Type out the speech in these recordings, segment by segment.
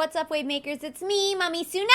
What's up, wave makers? It's me, Mommy Suna.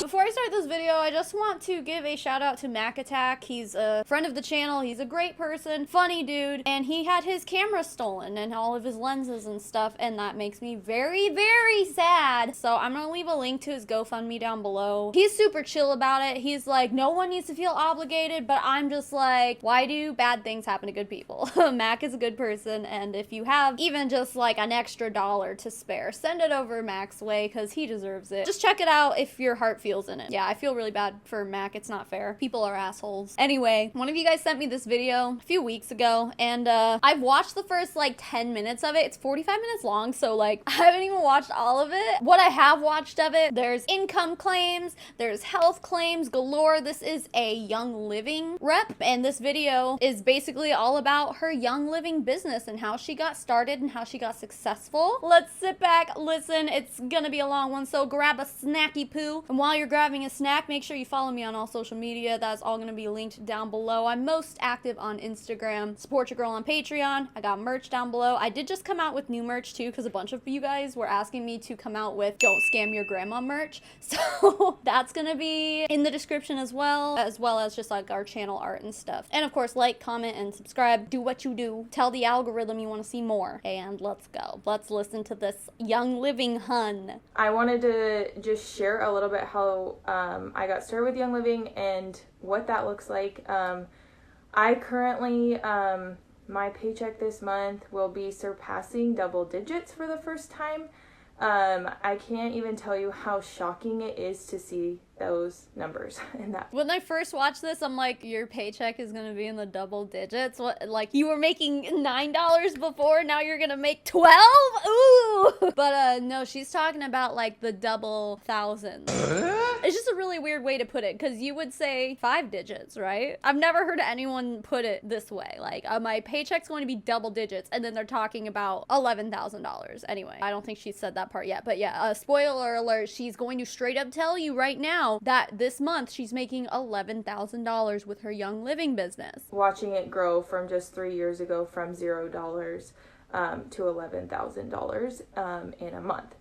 Before I start this video, I just want to give a shout out to Mack. He's a friend of the channel. He's a great person, funny dude, and he had his camera stolen and all of his lenses and stuff, and that makes me very, very sad. So I'm gonna leave a link to his GoFundMe down below. He's super chill about it. He's like, no one needs to feel obligated, but I'm just like, why do bad things happen to good people? Mack is a good person, and if you have even just like an extra $1 to spare, send it over Mack's way because he deserves it. Just check it out if your heart feels in it. Yeah, I feel really bad for Mack. It's not fair. People are assholes. Anyway, one of you guys sent me this video a few weeks ago, and I've watched the first like 10 minutes of it. It's 45 minutes long, so like I haven't even watched all of it. What I have watched of it, there's income claims, there's health claims galore. This is a Young Living rep, and this video is basically all about her Young Living business and how she got started and how she got successful. Let's sit back, listen. It's gonna be a long one, so grab a snacky poo, and while you're grabbing a snack, make sure you follow me on all social media. That's all gonna be linked down below. I'm most active on Instagram. Support your girl on Patreon. I got merch down below. I did just come out with new merch too, because a bunch of you guys were asking me to come out with Don't Scam Your Grandma merch, so that's gonna be in the description as well as just like our channel art and stuff. And of course, like, comment, and subscribe. Do what you do. Tell the algorithm you want to see more. And let's go. Let's listen to this Young Living hun. I wanted to just share a little bit how I got started with Young Living and what that looks like. I currently, my paycheck this month will be surpassing double digits for the first time. I can't even tell you how shocking it is to see those numbers in that. When I first watched this, I'm like, your paycheck is gonna be in the double digits? What, like, you were making $9 before, now you're gonna make 12? Ooh! But no, she's talking about like the double thousands. It's just a really weird way to put it, because you would say 5 digits, right? I've never heard anyone put it this way. Like, my paycheck's going to be double digits, and then they're talking about $11,000. Anyway, I don't think she said that part yet, but yeah, spoiler alert, she's going to straight up tell you right now that this month she's making $11,000 with her Young Living business. Watching it grow from just 3 years ago from $0 to $11,000 in a month.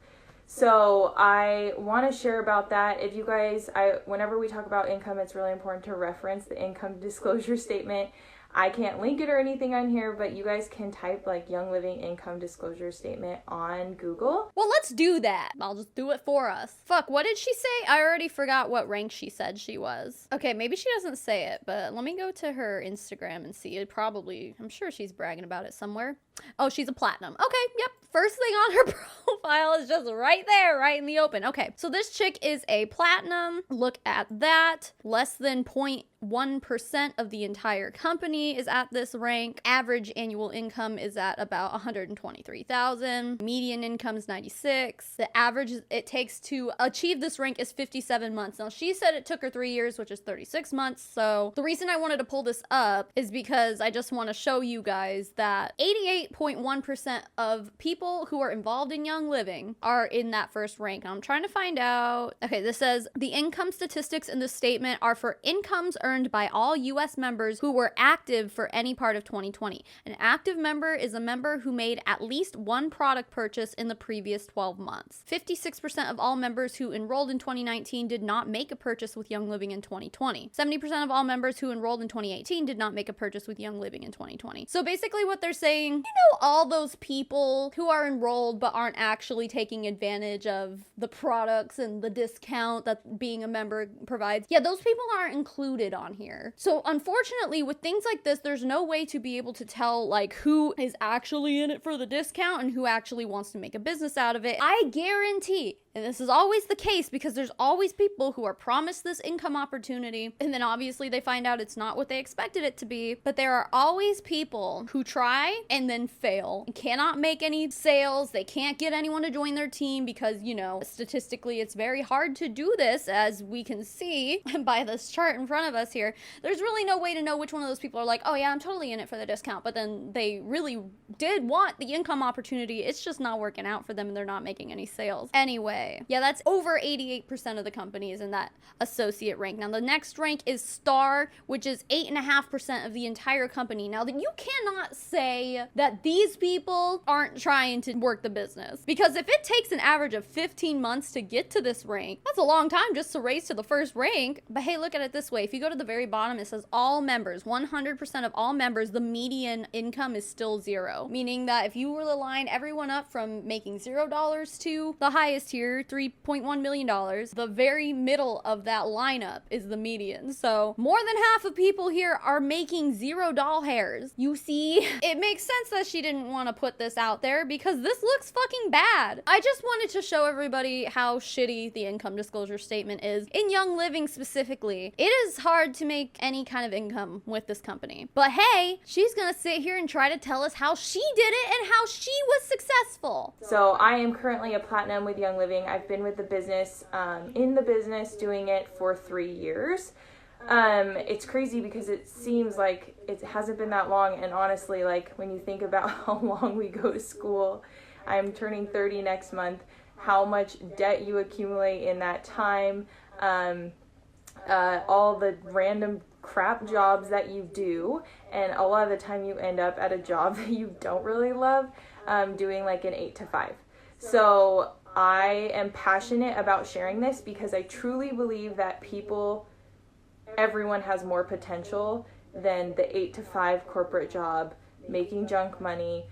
So I want to share about that. If you guys, whenever we talk about income, it's really important to reference the income disclosure statement. I can't link it or anything on here, but you guys can type like Young Living income disclosure statement on Google. Well, let's do that. I'll just do it for us. Fuck, what did she say? I already forgot what rank she said she was. Okay, maybe she doesn't say it, but let me go to her Instagram and see. I'm sure she's bragging about it somewhere. Oh, she's a platinum. Okay, yep. First thing on her profile is just right there, right in the open. Okay, so this chick is a platinum. Look at that. Less than 0.1% of the entire company is at this rank. Average annual income is at about $123,000. Median income is 96. The average it takes to achieve this rank is 57 months. Now, she said it took her 3 years, which is 36 months. So the reason I wanted to pull this up is because I just want to show you guys that 88.1% of people who are involved in Young Living are in that first rank. I'm trying to find out. Okay, this says the income statistics in this statement are for incomes earned by all U.S. members who were active for any part of 2020. An active member is a member who made at least one product purchase in the previous 12 months. 56% of all members who enrolled in 2019 did not make a purchase with Young Living in 2020. 70% of all members who enrolled in 2018 did not make a purchase with Young Living in 2020. So basically what they're saying, you know, all those people who are enrolled but aren't actually taking advantage of the products and the discount that being a member provides, yeah, those people aren't included on here. So unfortunately, with things like this, there's no way to be able to tell like who is actually in it for the discount and who actually wants to make a business out of it. I guarantee, and this is always the case because there's always people who are promised this income opportunity and then obviously they find out it's not what they expected it to be, but there are always people who try and then fail and cannot make any sales. They can't get anyone to join their team because, you know, statistically it's very hard to do this, as we can see by this chart in front of us here. There's really no way to know which one of those people are like, oh yeah, I'm totally in it for the discount, but then they really did want the income opportunity. It's just not working out for them and they're not making any sales. Anyway, way. Yeah, that's over 88% of the companies in that associate rank. Now, the next rank is star, which is 8.5% of the entire company. Now, you cannot say that these people aren't trying to work the business, because if it takes an average of 15 months to get to this rank, that's a long time just to raise to the first rank. But hey, look at it this way. If you go to the very bottom, it says all members, 100% of all members, the median income is still 0, meaning that if you were to line everyone up from making $0 to the highest tier, $3.1 million, the very middle of that lineup is the median. So more than half of people here are making $0 hairs. You see, it makes sense that she didn't want to put this out there, because this looks fucking bad. I just wanted to show everybody how shitty the income disclosure statement is. In Young Living specifically, it is hard to make any kind of income with this company. But hey, she's gonna sit here and try to tell us how she did it and how she was successful. So I am currently a platinum with Young Living. I've been with the business, in the business, doing it for 3 years. It's crazy because it seems like it hasn't been that long, and honestly, like, when you think about how long we go to school, I'm turning 30 next month, how much debt you accumulate in that time, all the random crap jobs that you do, and a lot of the time you end up at a job that you don't really love, doing like an 8 to 5. So I am passionate about sharing this because I truly believe that everyone has more potential than the 8 to 5 corporate job, making junk money,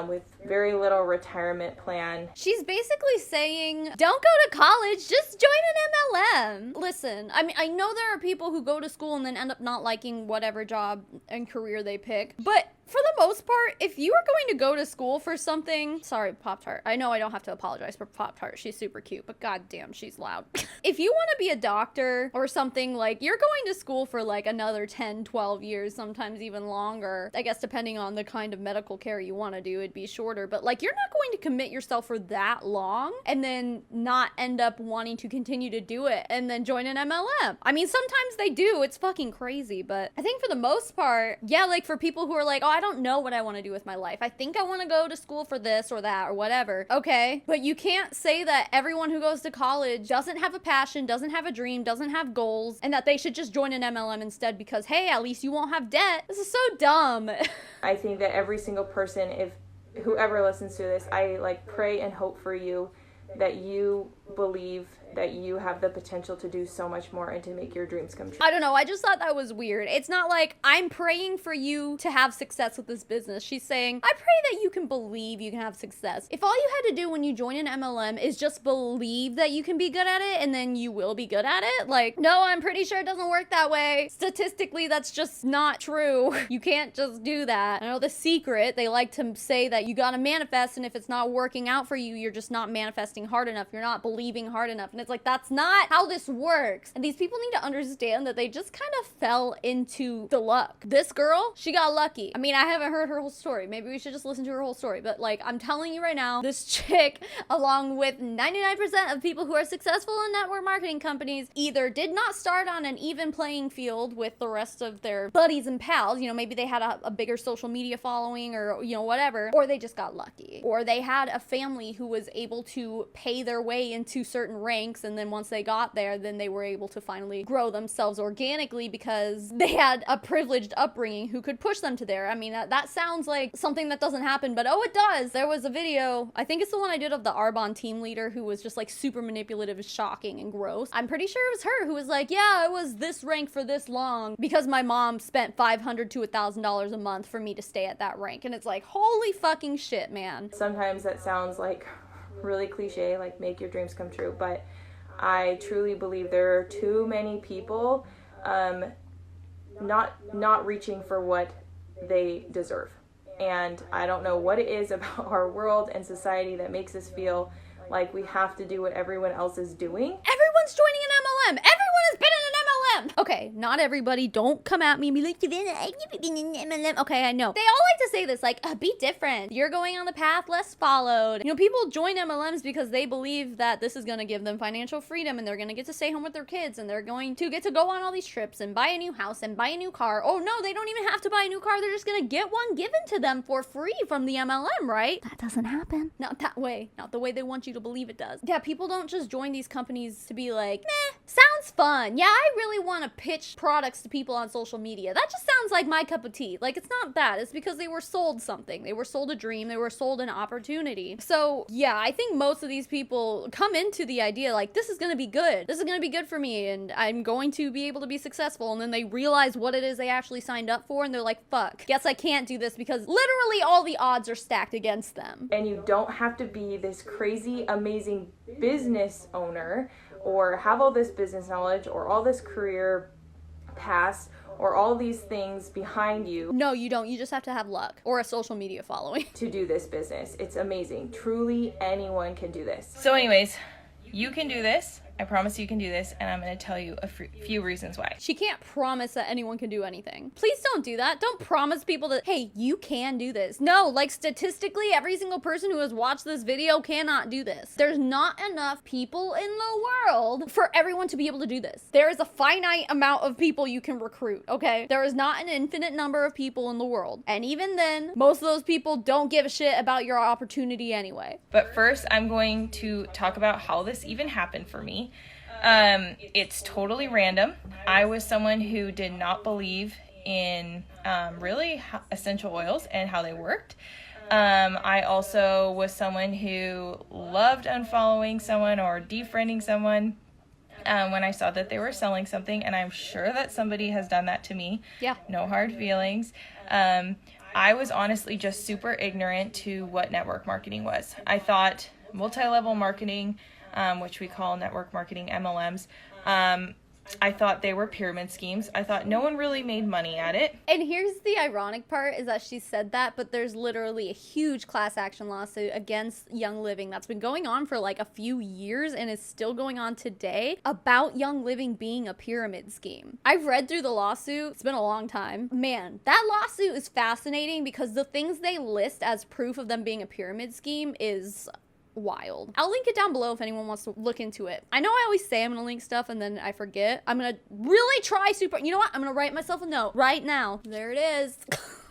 with very little retirement plan. She's basically saying, don't go to college, just join an MLM. Listen, I mean, I know there are people who go to school and then end up not liking whatever job and career they pick, but for the most part, if you are going to go to school for something, sorry, Pop-Tart. I know I don't have to apologize for Pop-Tart. She's super cute, but goddamn, she's loud. If you want to be a doctor or something, like, you're going to school for like another 10, 12 years, sometimes even longer. I guess depending on the kind of medical care you want to do, it'd be shorter, but like, you're not going to commit yourself for that long and then not end up wanting to continue to do it and then join an MLM. I mean, sometimes they do. It's fucking crazy, but I think for the most part, yeah, like for people who are like, oh, I don't know what I want to do with my life. I think I want to go to school for this or that or whatever. Okay, but you can't say that everyone who goes to college doesn't have a passion, doesn't have a dream, doesn't have goals, and that they should just join an MLM instead because, hey, at least you won't have debt. This is so dumb. I think that every single person, if whoever listens to this, I like pray and hope for you that you believe that you have the potential to do so much more and to make your dreams come true. I don't know, I just thought that was weird. It's not like, I'm praying for you to have success with this business. She's saying, I pray that you can believe you can have success. If all you had to do when you join an MLM is just believe that you can be good at it and then you will be good at it, like, no, I'm pretty sure it doesn't work that way. Statistically, that's just not true. You can't just do that. I know The Secret, they like to say that you gotta manifest, and if it's not working out for you, you're just not manifesting hard enough. You're not believing hard enough. And it's like, that's not how this works. And these people need to understand that they just kind of fell into the luck. This girl, she got lucky. I mean, I haven't heard her whole story. Maybe we should just listen to her whole story. But like, I'm telling you right now, this chick, along with 99% of people who are successful in network marketing companies, either did not start on an even playing field with the rest of their buddies and pals. You know, maybe they had a bigger social media following or, you know, whatever. Or they just got lucky. Or they had a family who was able to pay their way into certain ranks, and then once they got there, then they were able to finally grow themselves organically because they had a privileged upbringing who could push them to there. I mean, that sounds like something that doesn't happen, but oh, it does. There was a video, I think it's the one I did of the Arbonne team leader who was just like super manipulative, shocking, and gross. I'm pretty sure it was her who was like, yeah, I was this rank for this long because my mom spent $500 to $1,000 a month for me to stay at that rank. And it's like, holy fucking shit, man. Sometimes that sounds like really cliche, like make your dreams come true, but I truly believe there are too many people not reaching for what they deserve. And I don't know what it is about our world and society that makes us feel like we have to do what everyone else is doing. Everyone's joining an MLM. Everyone has been in an MLM. Okay, not everybody. Don't come at me and be like, Savannah, I've never been in MLM. Okay, I know. They all like to say this, like, be different. You're going on the path less followed. You know, people join MLMs because they believe that this is going to give them financial freedom and they're going to get to stay home with their kids and they're going to get to go on all these trips and buy a new house and buy a new car. Oh no, they don't even have to buy a new car. They're just going to get one given to them for free from the MLM, right? That doesn't happen. Not that way. Not the way they want you to believe it does. Yeah, people don't just join these companies to be like, meh, sounds fun. Yeah, I really want to pitch products to people on social media. That just sounds like my cup of tea. Like, it's not that. It's because they were sold something. They were sold a dream. They were sold an opportunity. So yeah, I think most of these people come into the idea like, this is going to be good. This is going to be good for me and I'm going to be able to be successful. And then they realize what it is they actually signed up for and they're like, fuck, guess I can't do this because literally all the odds are stacked against them. And you don't have to be this crazy, amazing business owner or have all this business knowledge or all this career past or all these things behind you. No, you don't. You just have to have luck or a social media following to do this business. It's amazing. Truly, anyone can do this. So anyways, you can do this. I promise you can do this, and I'm going to tell you a few reasons why. She can't promise that anyone can do anything. Please don't do that. Don't promise people that, hey, you can do this. No, like statistically, every single person who has watched this video cannot do this. There's not enough people in the world for everyone to be able to do this. There is a finite amount of people you can recruit, okay? There is not an infinite number of people in the world. And even then, most of those people don't give a shit about your opportunity anyway. But first, I'm going to talk about how this even happened for me. It's totally random. I was someone who did not believe in really essential oils and how they worked. I also was someone who loved unfollowing someone or defriending someone when I saw that they were selling something, and I'm sure that somebody has done that to me. Yeah. No hard feelings. I was honestly just super ignorant to what network marketing was. I thought multi-level marketing, which we call network marketing MLMs. I thought they were pyramid schemes. I thought no one really made money at it. And here's the ironic part is that she said that, but there's literally a huge class action lawsuit against Young Living that's been going on for like a few years and is still going on today about Young Living being a pyramid scheme. I've read through the lawsuit. It's been a long time. Man, that lawsuit is fascinating because the things they list as proof of them being a pyramid scheme is wild. I'll link it down below if anyone wants to look into it. I know I always say I'm gonna link stuff and then I forget. I'm gonna really try you know what? I'm gonna write myself a note right now. There it is.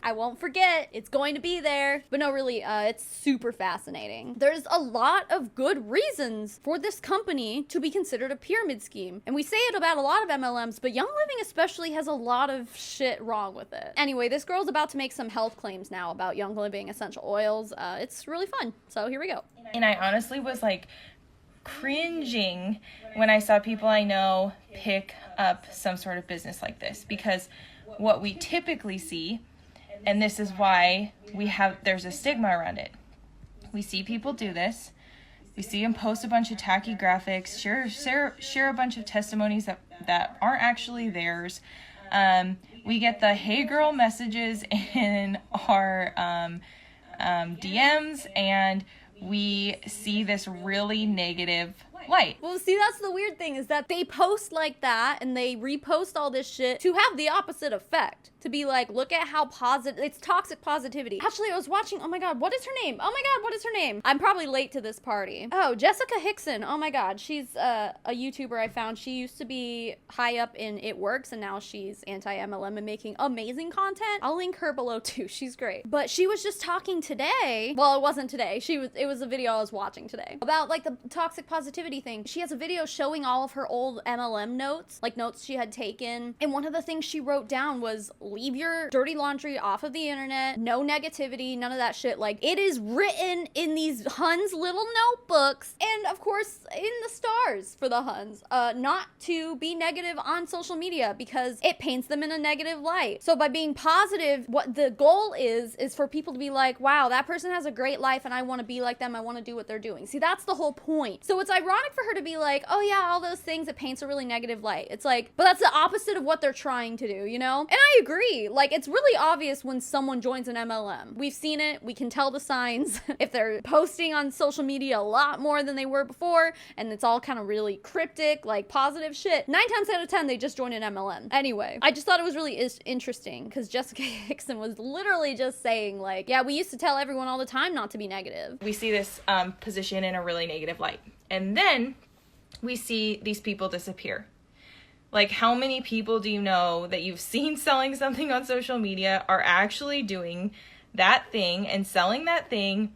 I won't forget. It's going to be there. But no, really, it's super fascinating. There's a lot of good reasons for this company to be considered a pyramid scheme. And we say it about a lot of MLMs, but Young Living especially has a lot of shit wrong with it. Anyway, this girl's about to make some health claims now about Young Living essential oils. It's really fun. So here we go. And I honestly was like cringing when I saw people I know pick up some sort of business like this, because what we typically see, and this is why there's a stigma around it. We see people do this. We see them post a bunch of tacky graphics, share a bunch of testimonies that aren't actually theirs. We get the hey girl messages in our DMs, and we see this really negative light. Well, see, that's the weird thing is that they post like that and they repost all this shit to have the opposite effect. To be like, look at how positive, it's toxic positivity. Actually, I was watching, oh my God, what is her name? Oh my God, what is her name? I'm probably late to this party. Oh, Jessica Hickson. Oh my God, she's a YouTuber I found. She used to be high up in It Works and now she's anti-MLM and making amazing content. I'll link her below too. She's great. But she was just talking today. Well, it wasn't today. It was a video I was watching today about like the toxic positivity thing. She has a video showing all of her old MLM notes, like notes she had taken. And one of the things she wrote down was, leave your dirty laundry off of the internet, no negativity, none of that shit. Like, it is written in these Huns little notebooks, and of course in the stars for the Huns, not to be negative on social media because it paints them in a negative light. So by being positive, what the goal is for people to be like, wow, that person has a great life and I want to be like them, I want to do what they're doing. See, that's the whole point. So it's ironic fine for her to be like, oh yeah, all those things, it paints a really negative light. It's like, but that's the opposite of what they're trying to do, you know? And I agree. Like, it's really obvious when someone joins an MLM. We've seen it. We can tell the signs. If they're posting on social media a lot more than they were before, and it's all kind of really cryptic, like positive shit, 9 times out of 10, they just join an MLM. Anyway, I just thought it was really interesting because Jessica Hickson was literally just saying like, yeah, we used to tell everyone all the time not to be negative. We see this position in a really negative light. And then we see these people disappear. Like, how many people do you know that you've seen selling something on social media are actually doing that thing and selling that thing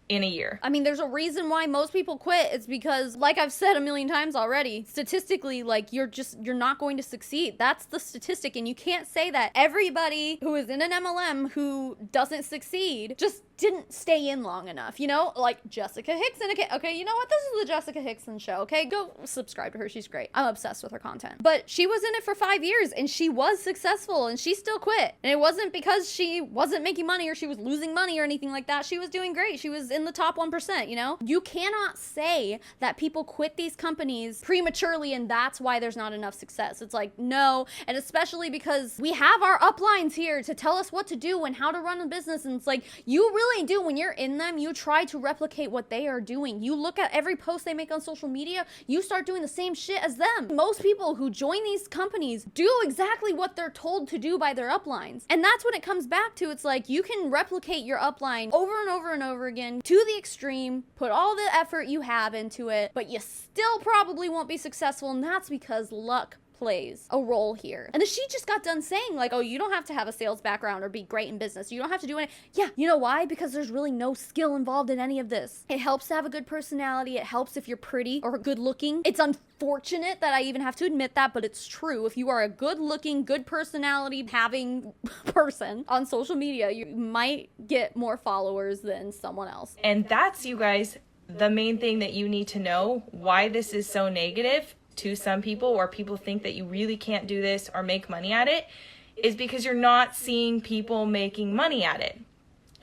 in a year? I mean, there's a reason why most people quit. It's because, like I've said a million times already, statistically, like, you're not going to succeed. That's the statistic, and you can't say that everybody who is in an MLM who doesn't succeed just didn't stay in long enough, you know? Like Jessica Hickson. Okay, you know what? This is the Jessica Hickson show, okay? Go subscribe to her. She's great. I'm obsessed with her content. But she was in it for 5 years, and she was successful, and she still quit. And it wasn't because she wasn't making money or she was losing money or anything like that. She was doing great. She was in the top 1%, you know? You cannot say that people quit these companies prematurely and that's why there's not enough success. It's like, no. And especially because we have our uplines here to tell us what to do and how to run a business. And it's like, you really do, when you're in them, you try to replicate what they are doing. You look at every post they make on social media, you start doing the same shit as them. Most people who join these companies do exactly what they're told to do by their uplines. And that's when it comes back to, it's like, you can replicate your upline over and over and over again to the extreme, put all the effort you have into it, but you still probably won't be successful, and that's because luck plays a role here. And then she just got done saying like, oh, you don't have to have a sales background or be great in business. You don't have to do it. Yeah, you know why? Because there's really no skill involved in any of this. It helps to have a good personality. It helps if you're pretty or good looking. It's unfortunate that I even have to admit that, but it's true. If you are a good looking, good personality having person on social media, you might get more followers than someone else. And that's, you guys, the main thing that you need to know why this is so negative to some people, or people think that you really can't do this or make money at it, is because you're not seeing people making money at it.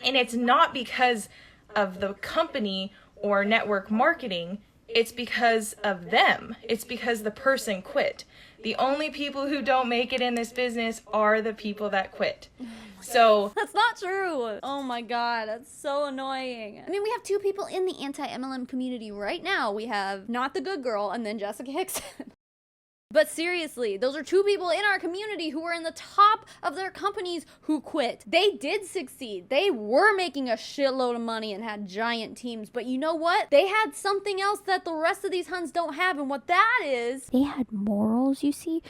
And it's not because of the company or network marketing, it's because of them. It's because the person quit. The only people who don't make it in this business are the people that quit. So that's not true. Oh my god, that's so annoying. I mean, we have 2 people in the anti-MLM community right now. We have not the good girl and then Jessica Hickson. But seriously, those are 2 people in our community who were in the top of their companies who quit. They did succeed. They were making a shitload of money and had giant teams. But you know what? They had something else that the rest of these Huns don't have. And what that is, they had morals, you see.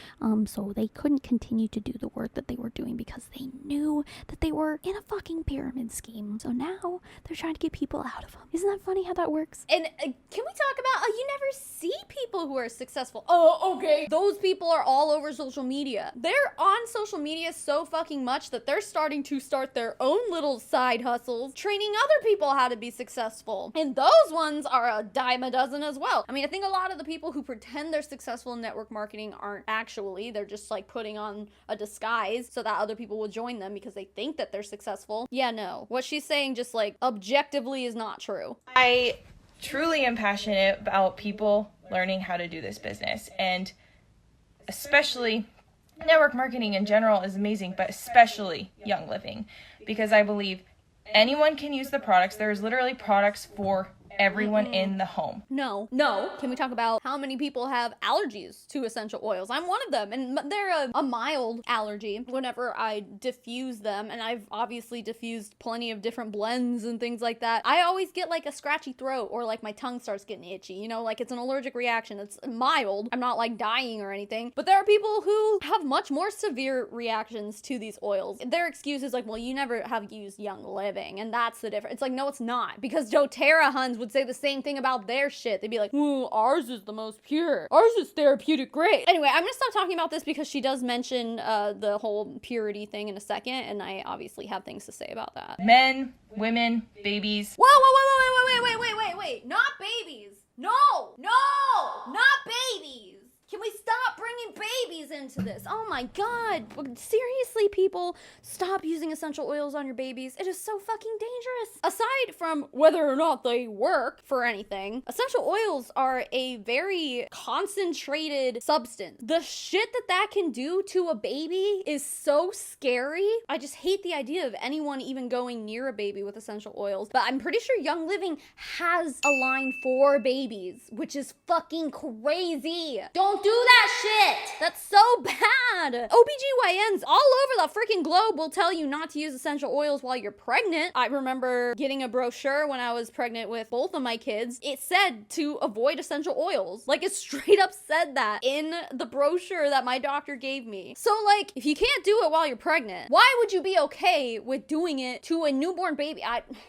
So they couldn't continue to do the work that they were doing because they knew that they were in a fucking pyramid scheme. So now they're trying to get people out of them. Isn't that funny how that works? And can we talk about, you never see people who are successful. Oh, okay. Those people are all over social media. They're on social media so fucking much that they're starting to start their own little side hustles, training other people how to be successful. And those ones are a dime a dozen as well. I mean, I think a lot of the people who pretend they're successful in network marketing aren't actually. They're just like putting on a disguise so that other people will join them because they think that they're successful. Yeah, no. What she's saying just like objectively is not true. I truly am passionate about people learning how to do this business, and especially network marketing in general is amazing, but especially Young Living, because I believe anyone can use the products. There's literally products for everyone in the home. No. Can we talk about how many people have allergies to essential oils? I'm one of them, and they're a mild allergy whenever I diffuse them, and I've obviously diffused plenty of different blends and things like that. I always get like a scratchy throat, or like my tongue starts getting itchy, you know, like it's an allergic reaction. It's mild. I'm not like dying or anything, but there are people who have much more severe reactions to these oils. Their excuse is like, well, you never have used Young Living, and that's the difference. It's like, no, it's not, because doTERRA Huns would say the same thing about their shit. They'd be like, ooh, ours is the most pure. Ours is therapeutic grade. Anyway, I'm gonna stop talking about this because she does mention the whole purity thing in a second, and I obviously have things to say about that. Men, women, babies. Whoa, wait. Not babies. No, not babies. Can we stop bringing babies into this. Oh my god. Seriously, people, stop using essential oils on your babies. It is so fucking dangerous. Aside from whether or not they work for anything, essential oils are a very concentrated substance. The shit that can do to a baby is so scary. I just hate the idea of anyone even going near a baby with essential oils. But I'm pretty sure Young Living has a line for babies, which is fucking crazy. Don't do that shit. That's so bad. OBGYNs all over the freaking globe will tell you not to use essential oils while you're pregnant. I remember getting a brochure when I was pregnant with both of my kids. It said to avoid essential oils. Like, it straight up said that in the brochure that my doctor gave me. So, like, if you can't do it while you're pregnant, why would you be okay with doing it to a newborn baby?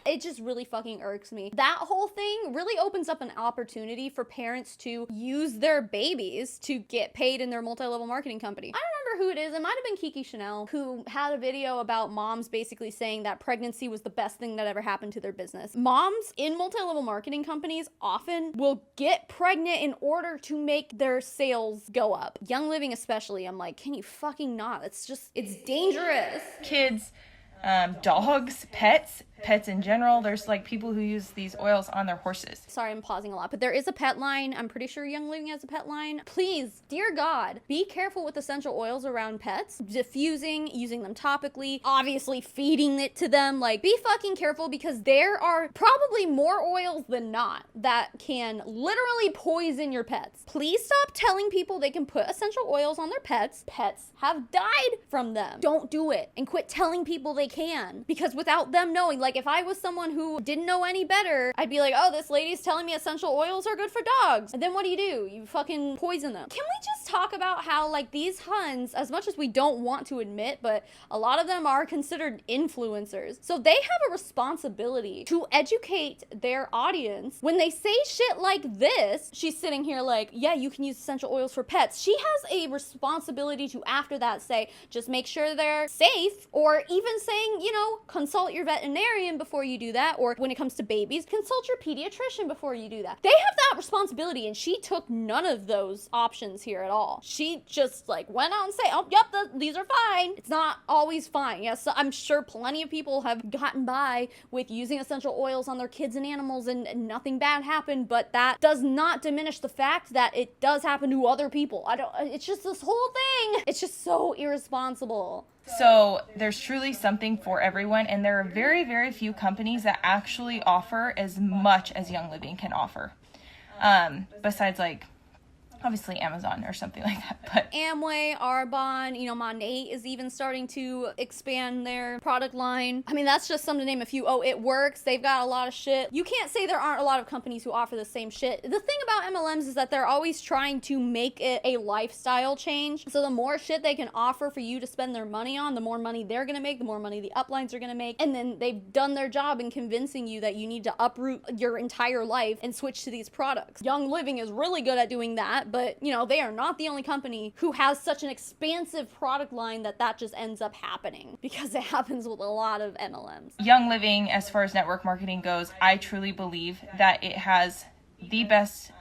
It just really fucking irks me. That whole thing really opens up an opportunity for parents to use their babies to get paid in their multi-level marketing company. I don't remember who it is. It might have been Kiki Chanel, who had a video about moms basically saying that pregnancy was the best thing that ever happened to their business. Moms in multi-level marketing companies often will get pregnant in order to make their sales go up. Young Living especially, I'm like, can you fucking not? It's dangerous. Kids, dogs, pets in general. There's like people who use these oils on their horses. Sorry, I'm pausing a lot, but there is a pet line. I'm pretty sure Young Living has a pet line. Please, dear God, be careful with essential oils around pets. Diffusing, using them topically, obviously feeding it to them. Like, be fucking careful, because there are probably more oils than not that can literally poison your pets. Please stop telling people they can put essential oils on their pets. Pets have died from them. Don't do it, and quit telling people they can, because without them knowing, like, if I was someone who didn't know any better, I'd be like, oh, this lady's telling me essential oils are good for dogs. And then what do? You fucking poison them. Can we just talk about how, like, these Huns, as much as we don't want to admit, but a lot of them are considered influencers. So they have a responsibility to educate their audience. When they say shit like this, she's sitting here like, yeah, you can use essential oils for pets. She has a responsibility to, after that, say, just make sure they're safe, or even saying, you know, consult your veterinarian before you do that, or when it comes to babies, consult your pediatrician before you do that. They have that responsibility, and she took none of those options here at all. She just like went out and say, oh, yep, these are fine. It's not always fine. Yes, I'm sure plenty of people have gotten by with using essential oils on their kids and animals and nothing bad happened, but that does not diminish the fact that it does happen to other people. It's just this whole thing. It's just so irresponsible. So there's truly something for everyone, and there are very, very few companies that actually offer as much as Young Living can offer. Besides, like, obviously Amazon or something like that, but Amway, Arbonne, you know, Monat is even starting to expand their product line. I mean, that's just some to name a few. Oh, It Works, they've got a lot of shit. You can't say there aren't a lot of companies who offer the same shit. The thing about MLMs is that they're always trying to make it a lifestyle change. So the more shit they can offer for you to spend their money on, the more money they're gonna make, the more money the uplines are gonna make. And then they've done their job in convincing you that you need to uproot your entire life and switch to these products. Young Living is really good at doing that, but, you know, they are not the only company who has such an expansive product line that just ends up happening, because it happens with a lot of MLMs. Young Living, as far as network marketing goes, I truly believe that it has the best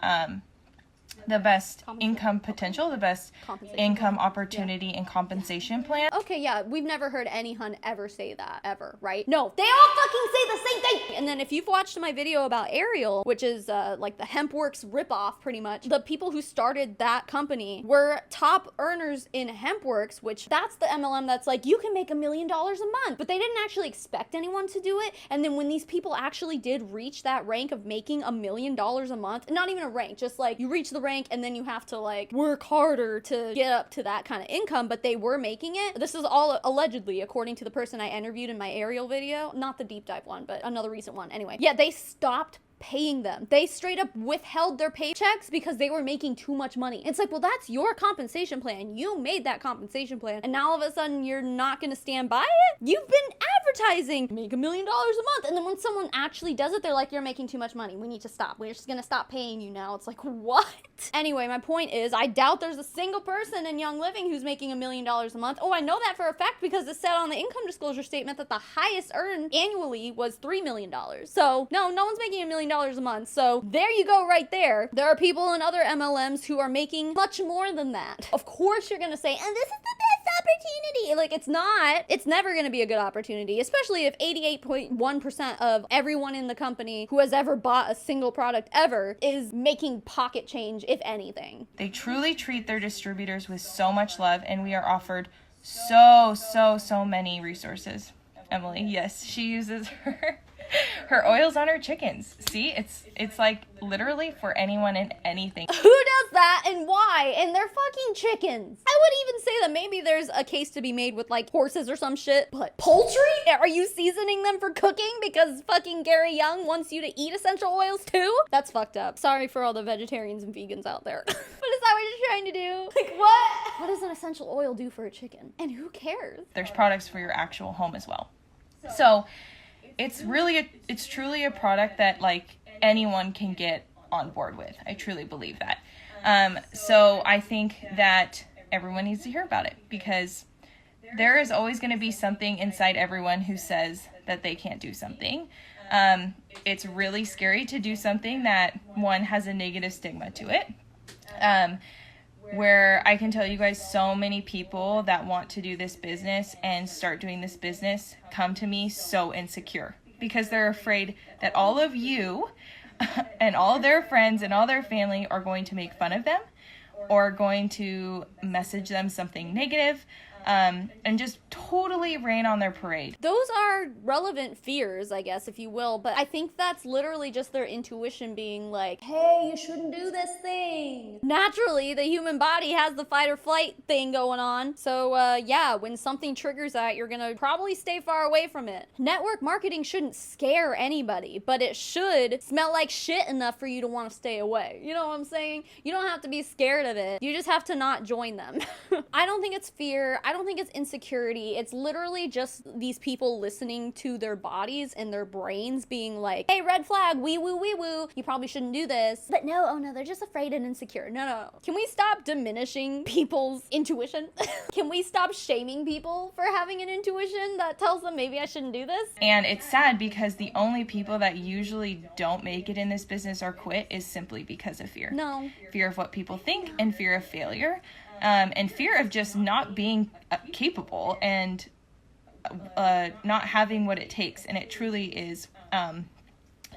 income potential, the best income opportunity and compensation plan. Okay, yeah, we've never heard any Hun ever say that, ever, right? No, they all fucking say the same thing! And then if you've watched my video about Ariel, which is like the HempWorks ripoff, pretty much, the people who started that company were top earners in HempWorks, which that's the MLM that's like, you can make $1 million a month, but they didn't actually expect anyone to do it. And then when these people actually did reach that rank of making $1 million a month, not even a rank, just like you reach the rank and then you have to like work harder to get up to that kind of income, but they were making it. This is all allegedly, according to the person I interviewed in my Ariel video, not the deep dive one, but another recent one. Anyway, yeah, they stopped paying them. They straight up withheld their paychecks because they were making too much money. It's like, well, that's your compensation plan. You made that compensation plan, and now all of a sudden you're not gonna stand by it? You've been advertising, make $1 million a month. And then when someone actually does it, they're like, you're making too much money. We need to stop. We're just gonna stop paying you now. It's like, what? Anyway, my point is, I doubt there's a single person in Young Living who's making $1 million a month. Oh, I know that for a fact because it said on the income disclosure statement that the highest earned annually was $3 million. So no one's making $1 million a month. So there you go right there. There are people in other MLMs who are making much more than that. Of course you're gonna say, and this is the best opportunity. Like, it's not. It's never gonna be a good opportunity, especially if 88.1% of everyone in the company who has ever bought a single product ever is making pocket change, if anything. They truly treat their distributors with so much love, and we are offered so many resources. Emily, yes, she uses her oils on her chickens. See, it's like literally for anyone and anything. Who does that and why? And they're fucking chickens. I would even say that maybe there's a case to be made with like horses or some shit, but poultry? Are you seasoning them for cooking because fucking Gary Young wants you to eat essential oils too? That's fucked up. Sorry for all the vegetarians and vegans out there. But is that what you're trying to do? Like, what? What does an essential oil do for a chicken? And who cares? There's products for your actual home as well. So it's truly a product that like anyone can get on board with. I truly believe that. So I think that everyone needs to hear about it because there is always going to be something inside everyone who says that they can't do something. It's really scary to do something that one has a negative stigma to it. Where I can tell you guys so many people that want to do this business and start doing this business come to me so insecure because they're afraid that all of you and all their friends and all their family are going to make fun of them or going to message them something negative. And just totally rain on their parade. Those are relevant fears, I guess, if you will, but I think that's literally just their intuition being like, hey, you shouldn't do this thing. Naturally, the human body has the fight or flight thing going on. So, yeah, when something triggers that, you're gonna probably stay far away from it. Network marketing shouldn't scare anybody, but it should smell like shit enough for you to want to stay away. You know what I'm saying? You don't have to be scared of it. You just have to not join them. I don't think it's fear. I don't think it's insecurity. It's literally just these people listening to their bodies and their brains being like, hey, red flag, wee woo, you probably shouldn't do this. But no, oh no, they're just afraid and insecure. No. Can we stop diminishing people's intuition? Can we stop shaming people for having an intuition that tells them maybe I shouldn't do this? And it's sad because the only people that usually don't make it in this business or quit is simply because of fear. No. Fear of what people think and fear of failure. And fear of just not being capable and not having what it takes. And it truly is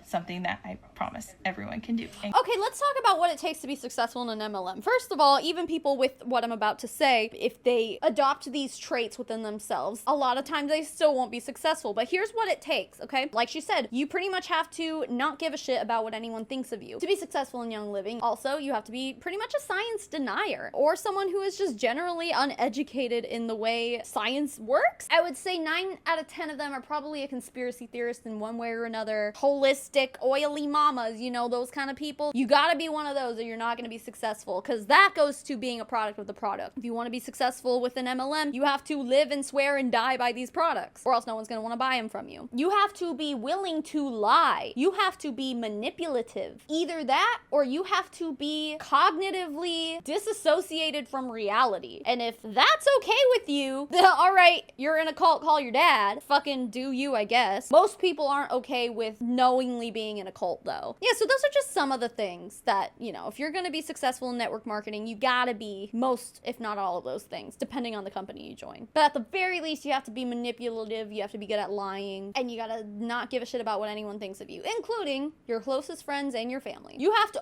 something that I promise everyone can do. Okay, let's talk about what it takes to be successful in an MLM. First of all, even people with what I'm about to say, if they adopt these traits within themselves, a lot of times they still won't be successful. But here's what it takes, okay? Like she said, you pretty much have to not give a shit about what anyone thinks of you to be successful in Young Living. Also, you have to be pretty much a science denier or someone who is just generally uneducated in the way science works. I would say 9 out of 10 of them are probably a conspiracy theorist in one way or another. Holistic, oily mamas, you know, those kind of people. You gotta be one of those or you're not gonna be successful, because that goes to being a product of the product. If you want to be successful with an MLM, you have to live and swear and die by these products, or else no one's gonna want to buy them from you. You have to be willing to lie. You have to be manipulative. Either that, or you have to be cognitively disassociated from reality. And if that's okay with you, then all right, you're in a cult, call your dad. Fucking do you, I guess. Most people aren't okay with knowingly being in a cult, though. Yeah, so those are just some of the things that, you know, if you're gonna be successful in network marketing, you gotta be most, if not all of those things, depending on the company you join. But at the very least, you have to be manipulative, you have to be good at lying, and you gotta not give a shit about what anyone thinks of you, including your closest friends and your family. You have to,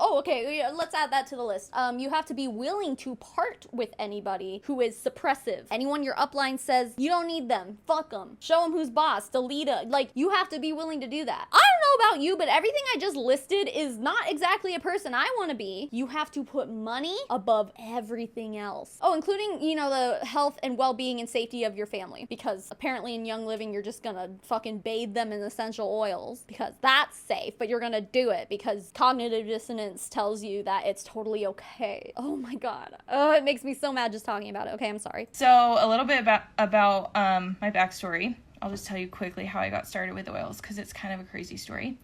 let's add that to the list. You have to be willing to part with anybody who is suppressive. Anyone your upline says, you don't need them, fuck them, show them who's boss, delete it. Like, you have to be willing to do that. I don't know about you, but everything I just listed is not exactly a person I want to be. You have to put money above everything else. Oh, including, you know, the health and well-being and safety of your family, because apparently in Young Living, you're just gonna fucking bathe them in essential oils because that's safe, but you're gonna do it because cognitive dissonance tells you that it's totally okay. Oh my God. Oh, it makes me so mad just talking about it. Okay, I'm sorry. So a little bit about my backstory. I'll just tell you quickly how I got started with oils, because it's kind of a crazy story.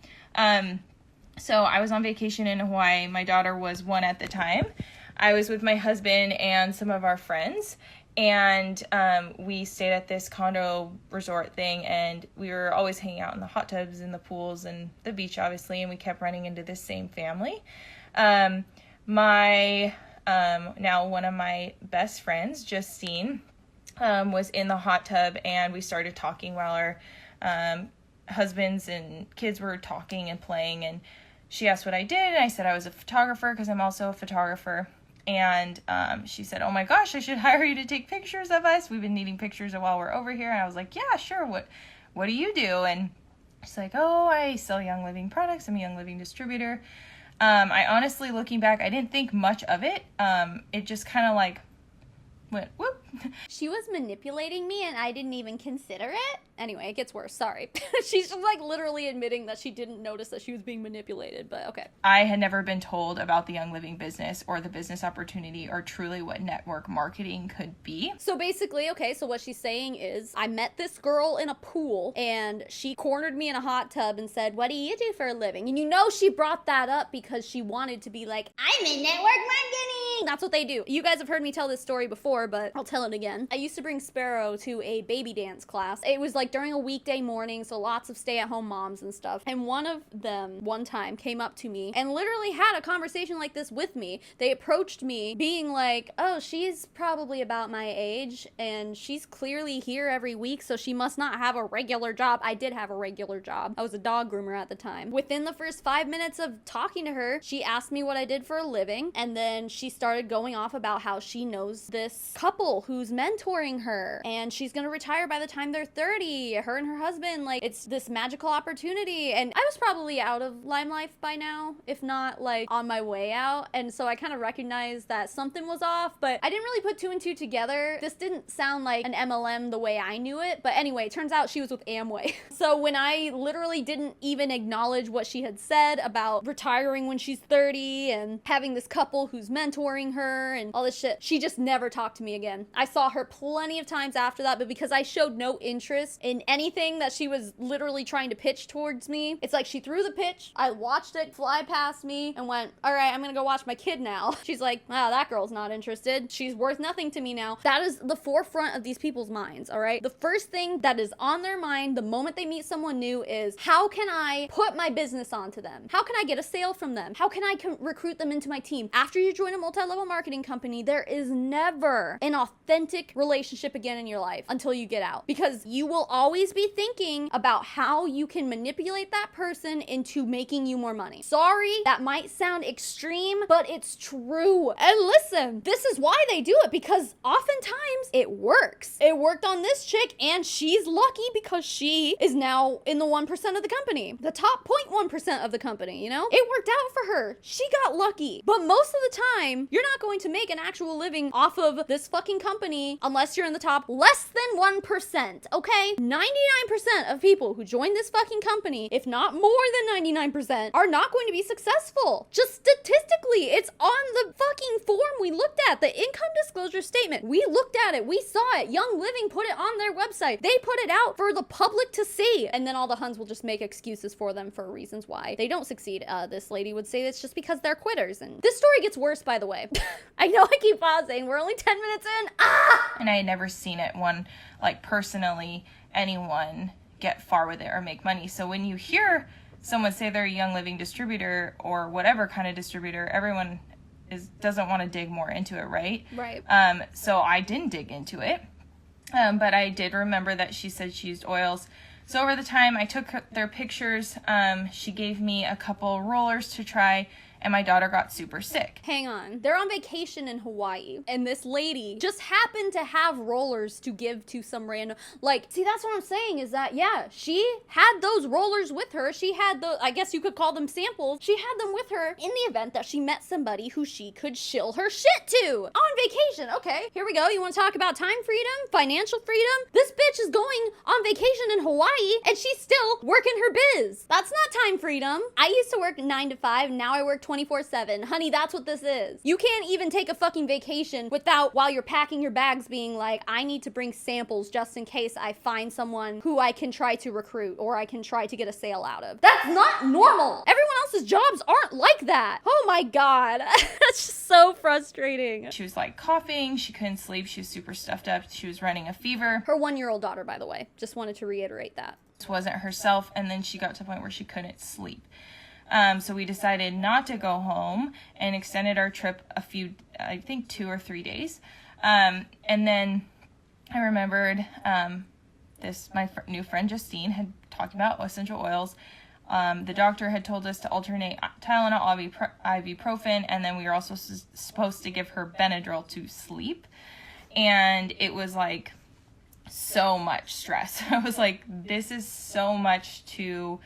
So I was on vacation in Hawaii. My daughter was 1 at the time. I was with my husband and some of our friends, and we stayed at this condo resort thing, and we were always hanging out in the hot tubs and the pools and the beach, obviously, and we kept running into this same family. Now one of my best friends, Justine, was in the hot tub, and we started talking while our husbands and kids were talking and playing, and she asked what I did, and I said I was a photographer, because I'm also a photographer. And she said, oh my gosh, I should hire you to take pictures of us. We've been needing pictures while we're over here. And I was like, yeah, sure. What do you do? And she's like, oh, I sell Young Living products. I'm a Young Living distributor. I honestly, looking back, I didn't think much of it. It just kind of like went whoop. She was manipulating me and I didn't even consider it. Anyway, it gets worse. Sorry. She's just like literally admitting that she didn't notice that she was being manipulated, but okay. I had never been told about the Young Living business or the business opportunity or truly what network marketing could be. So basically, okay, so what she's saying is I met this girl in a pool and she cornered me in a hot tub and said, what do you do for a living? And you know she brought that up because she wanted to be like, I'm in network marketing. That's what they do. You guys have heard me tell this story before, but I'll tell it again. I used to bring Sparrow to a baby dance class. It was like during a weekday morning, so lots of stay-at-home moms and stuff. And one of them, one time, came up to me and literally had a conversation like this with me. They approached me being like, oh, she's probably about my age and she's clearly here every week, so she must not have a regular job. I did have a regular job. I was a dog groomer at the time. Within the first 5 minutes of talking to her, she asked me what I did for a living, and then she started going off about how she knows this couple who's mentoring her and she's gonna retire by the time they're 30. Her and her husband, like, it's this magical opportunity. And I was probably out of Lime Life by now, if not like on my way out, and so I kind of recognized that something was off, but I didn't really put 2 and 2 together. This didn't sound like an MLM the way I knew it, but anyway, it turns out she was with Amway. So when I literally didn't even acknowledge what she had said about retiring when she's 30 and having this couple who's mentoring her and all this shit, she just never talked to me again. I saw her plenty of times after that, but because I showed no interest in anything that she was literally trying to pitch towards me, it's like she threw the pitch, I watched it fly past me and went, all right, I'm gonna go watch my kid now. She's like, wow, that girl's not interested. She's worth nothing to me now. That is the forefront of these people's minds, all right? The first thing that is on their mind the moment they meet someone new is, how can I put my business onto them? How can I get a sale from them? How can I recruit them into my team? After you join a multi-level marketing company, there is never an authentic relationship again in your life until you get out, because you will always be thinking about how you can manipulate that person into making you more money. Sorry, that might sound extreme, but it's true. And listen, this is why they do it, because oftentimes it works. It worked on this chick, and she's lucky because she is now in the 1% of the company, the top 0.1% of the company, you know? It worked out for her. She got lucky. But most of the time, you're not going to make an actual living off of this fucking company unless you're in the top less than 1%, okay? 99% of people who join this fucking company, if not more than 99%, are not going to be successful. Just statistically, it's on the fucking form we looked at, the income disclosure statement. We looked at it, we saw it. Young Living put it on their website. They put it out for the public to see. And then all the Huns will just make excuses for them for reasons why they don't succeed. This lady would say it's just because they're quitters. And this story gets worse, by the way. I know I keep pausing. We're only 10 minutes in. And I had never seen it like personally, anyone get far with it or make money. So when you hear someone say they're a Young Living distributor or whatever kind of distributor, everyone doesn't want to dig more into it, right? Right. So I didn't dig into it. But I did remember that she said she used oils. So over the time I took their pictures, she gave me a couple rollers to try, and my daughter got super sick. Hang on. They're on vacation in Hawaii, and this lady just happened to have rollers to give to some random, like, see, that's what I'm saying is that, yeah, she had those rollers with her. She had the, I guess you could call them samples. She had them with her in the event that she met somebody who she could shill her shit to on vacation. Okay, here we go. You want to talk about time freedom, financial freedom? This bitch is going on vacation in Hawaii, and she's still working her biz. That's not time freedom. I used to work 9 to 5. Now I work 20 24/7. Honey, that's what this is. You can't even take a fucking vacation without, while you're packing your bags, being like, I need to bring samples just in case I find someone who I can try to recruit or I can try to get a sale out of. That's not normal. Everyone else's jobs aren't like that. Oh my God. That's just so frustrating. She was like coughing, she couldn't sleep, she was super stuffed up, she was running a fever. Her 1-year-old daughter, by the way. Just wanted to reiterate that. This wasn't herself, and then she got to a point where she couldn't sleep. So we decided not to go home and extended our trip a few, I think 2 or 3 days. And then I remembered my new friend Justine had talked about essential oils. The doctor had told us to alternate Tylenol, ibuprofen, and then we were also supposed to give her Benadryl to sleep. And it was like so much stress. I was like, this is so much to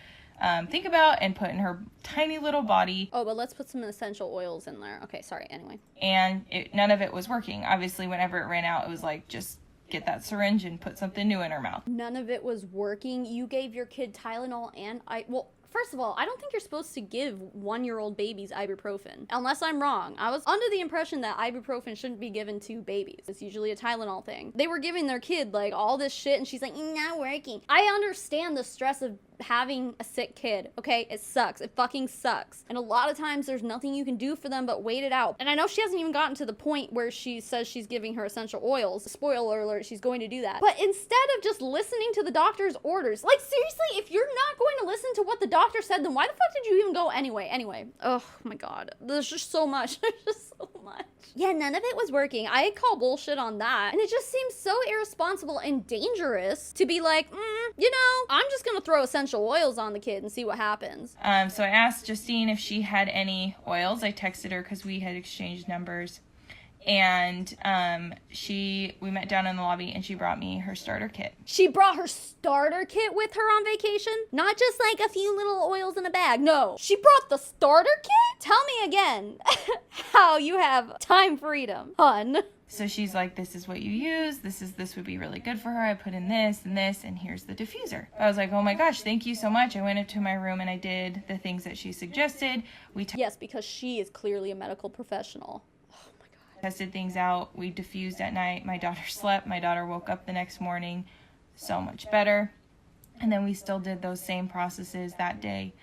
think about and put in her tiny little body. Oh, but let's put some essential oils in there. Okay, sorry, anyway. And none of it was working. Obviously, whenever it ran out, it was like, just get that syringe and put something new in her mouth. None of it was working. You gave your kid Tylenol and well, first of all, I don't think you're supposed to give 1-year-old babies ibuprofen. Unless I'm wrong. I was under the impression that ibuprofen shouldn't be given to babies. It's usually a Tylenol thing. They were giving their kid like all this shit and she's like, not working. I understand the stress of having a sick kid, okay? It sucks. It fucking sucks. And a lot of times there's nothing you can do for them but wait it out. And I know she hasn't even gotten to the point where she says she's giving her essential oils. Spoiler alert, she's going to do that. But instead of just listening to the doctor's orders, like seriously, if you're not going to listen to what the doctor said, then why the fuck did you even go anyway? Oh my God. There's just so much. There's just so much. Yeah, none of it was working. I call bullshit on that. And it just seems so irresponsible and dangerous to be like, I'm just gonna throw essential oils on the kid and see what happens. So I asked Justine if she had any oils. I texted her because we had exchanged numbers. And we met down in the lobby and she brought me her starter kit. She brought her starter kit with her on vacation? Not just like a few little oils in a bag. No, she brought the starter kit? Tell me again how you have time freedom, hun. So she's like, this is what you use. This would be really good for her. I put in this and this, and here's the diffuser. I was like, oh my gosh, thank you so much. I went into my room and I did the things that she suggested. Yes, because she is clearly a medical professional. Tested things out. We diffused at night. My daughter slept. My daughter woke up the next morning so much better. And then we still did those same processes that day.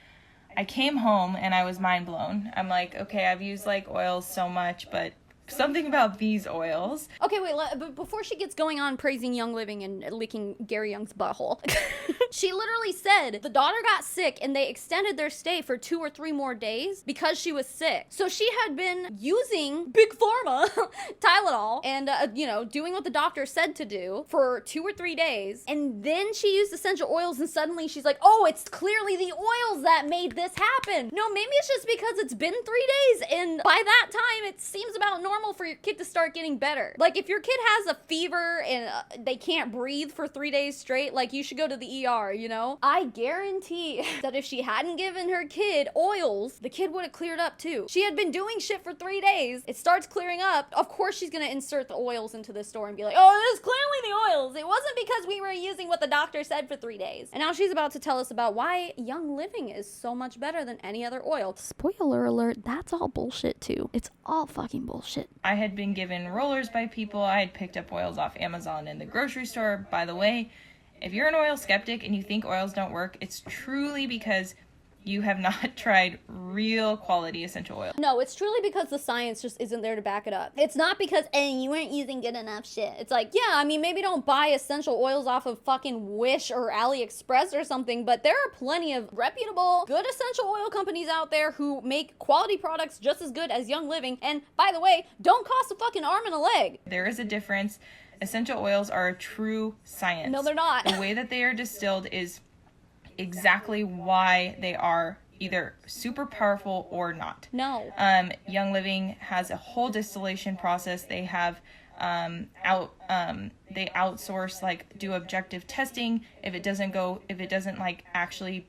I came home and I was mind blown. I'm like, okay, I've used like oils so much, but something about these oils. Okay, wait, but before she gets going on praising Young Living and licking Gary Young's butthole, she literally said the daughter got sick and they extended their stay for 2 or 3 more days because she was sick. So she had been using Big Pharma, Tylenol, and, doing what the doctor said to do for 2 or 3 days. And then she used essential oils and suddenly she's like, oh, it's clearly the oils that made this happen. No, maybe it's just because it's been 3 days and by that time it seems about normal for your kid to start getting better. Like if your kid has a fever and they can't breathe for 3 days straight, like you should go to the ER, I guarantee that if she hadn't given her kid oils, the kid would have cleared up too. She had been doing shit for 3 days. It starts clearing up. Of course she's gonna insert the oils into the store and be like, oh, this is clearly the oils. It wasn't because we were using what the doctor said for 3 days. And now she's about to tell us about why Young Living is so much better than any other oil. Spoiler alert, that's all bullshit too. It's all fucking bullshit. I had been given rollers by people. I had picked up oils off Amazon in the grocery store. By the way, if you're an oil skeptic and you think oils don't work, it's truly because you have not tried real quality essential oil. No, it's truly because the science just isn't there to back it up. It's not because, you weren't using good enough shit. It's like, yeah, I mean, maybe don't buy essential oils off of fucking Wish or AliExpress or something, but there are plenty of reputable, good essential oil companies out there who make quality products just as good as Young Living, and by the way, don't cost a fucking arm and a leg. There is a difference. Essential oils are a true science. No, they're not. The way that they are distilled is exactly why they are either super powerful or not. No. Young Living has a whole distillation process. They have they outsource, like, do objective testing. If it doesn't like actually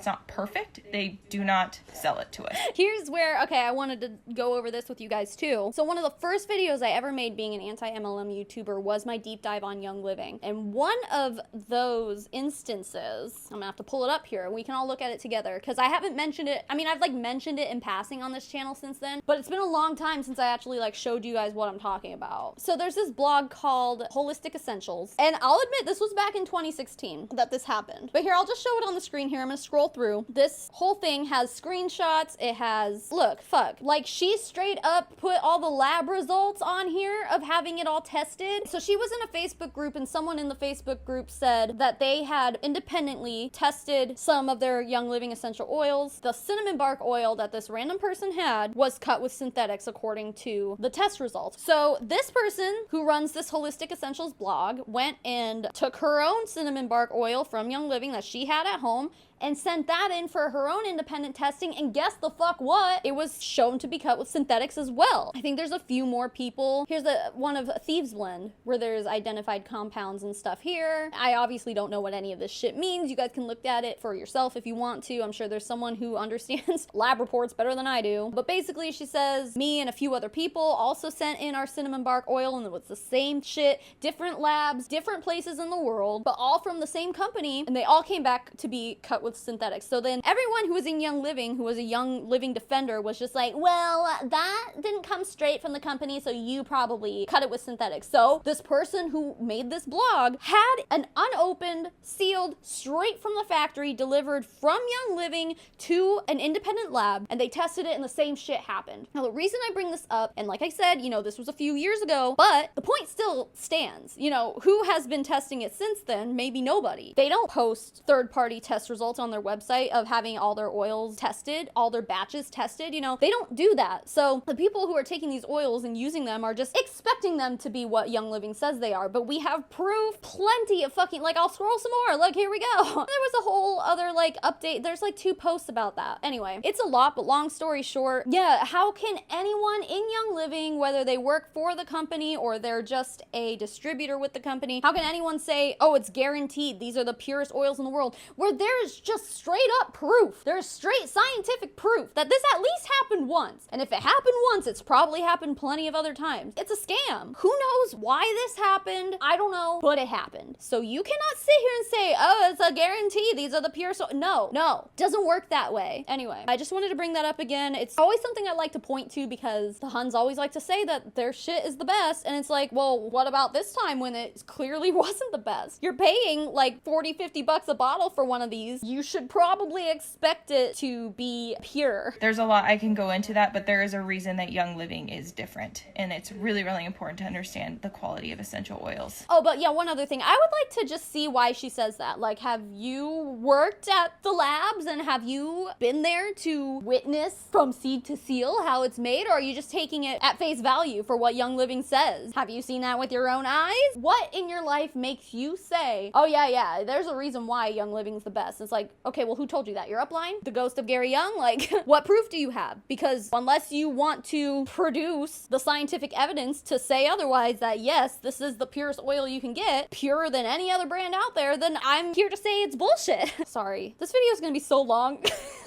not perfect, they do not sell it to us. Here's where, okay, I wanted to go over this with you guys too. So one of the first videos I ever made being an anti-MLM YouTuber was my deep dive on Young Living. And one of those instances, I'm gonna have to pull it up here, we can all look at it together, because I haven't mentioned it. I mean, I've like mentioned it in passing on this channel since then, but it's been a long time since I actually like showed you guys what I'm talking about. So there's this blog called Holistic Essentials, and I'll admit this was back in 2016 that this happened. But here, I'll just show it on the screen here. I'm gonna scroll through. This whole thing has screenshots. It has, look, fuck. Like, she straight up put all the lab results on here of having it all tested. So she was in a Facebook group, and someone in the Facebook group said that they had independently tested some of their Young Living essential oils. The cinnamon bark oil that this random person had was cut with synthetics according to the test results. So this person who runs this Holistic Essentials blog went and took her own cinnamon bark oil from Young Living that she had at home and sent that in for her own independent testing, and guess the fuck what? It was shown to be cut with synthetics as well. I think there's a few more people. Here's one of Thieves Blend, where there's identified compounds and stuff here. I obviously don't know what any of this shit means. You guys can look at it for yourself if you want to. I'm sure there's someone who understands lab reports better than I do. But basically, she says, me and a few other people also sent in our cinnamon bark oil, and it was the same shit, different labs, different places in the world, but all from the same company, and they all came back to be cut with synthetics. So then everyone who was in Young Living, who was a Young Living defender, was just like, well, that didn't come straight from the company, so you probably cut it with synthetics. So this person who made this blog had an unopened, sealed, straight from the factory, delivered from Young Living to an independent lab, and they tested it and the same shit happened. Now, the reason I bring this up, and like I said, you know, this was a few years ago, but the point still stands. You know, who has been testing it since then? Maybe nobody. They don't post third-party test results on their website of having all their oils tested, all their batches tested. You know, they don't do that. So the people who are taking these oils and using them are just expecting them to be what Young Living says they are. But we have proof, plenty of fucking, like, I'll scroll some more. Look, here we go. There was a whole other, like, update. There's like 2 posts about that. Anyway, it's a lot, but long story short, yeah, how can anyone in Young Living, whether they work for the company or they're just a distributor with the company, how can anyone say, oh, it's guaranteed, these are the purest oils in the world, where there's just straight up proof. There's straight scientific proof that this at least happened once. And if it happened once, it's probably happened plenty of other times. It's a scam. Who knows why this happened? I don't know, but it happened. So you cannot sit here and say, oh, it's a guarantee, these are the pure no, doesn't work that way. Anyway, I just wanted to bring that up again. It's always something I like to point to because the Huns always like to say that their shit is the best, and it's like, well, what about this time when it clearly wasn't the best? You're paying like 40-50 bucks a bottle for one of these. You should probably expect it to be pure. There's a lot I can go into that, but there is a reason that Young Living is different, and it's really, really important to understand the quality of essential oils. Oh, but yeah, one other thing. I would like to just see why she says that. Like, have you worked at the labs and have you been there to witness from seed to seal how it's made, or are you just taking it at face value for what Young Living says? Have you seen that with your own eyes? What in your life makes you say, oh yeah, there's a reason why Young Living's the best? It's like, okay, well, who told you that? Your upline? The ghost of Gary Young? Like, what proof do you have? Because unless you want to produce the scientific evidence to say otherwise, that yes, this is the purest oil you can get, purer than any other brand out there, then I'm here to say it's bullshit. Sorry. This video is gonna be so long.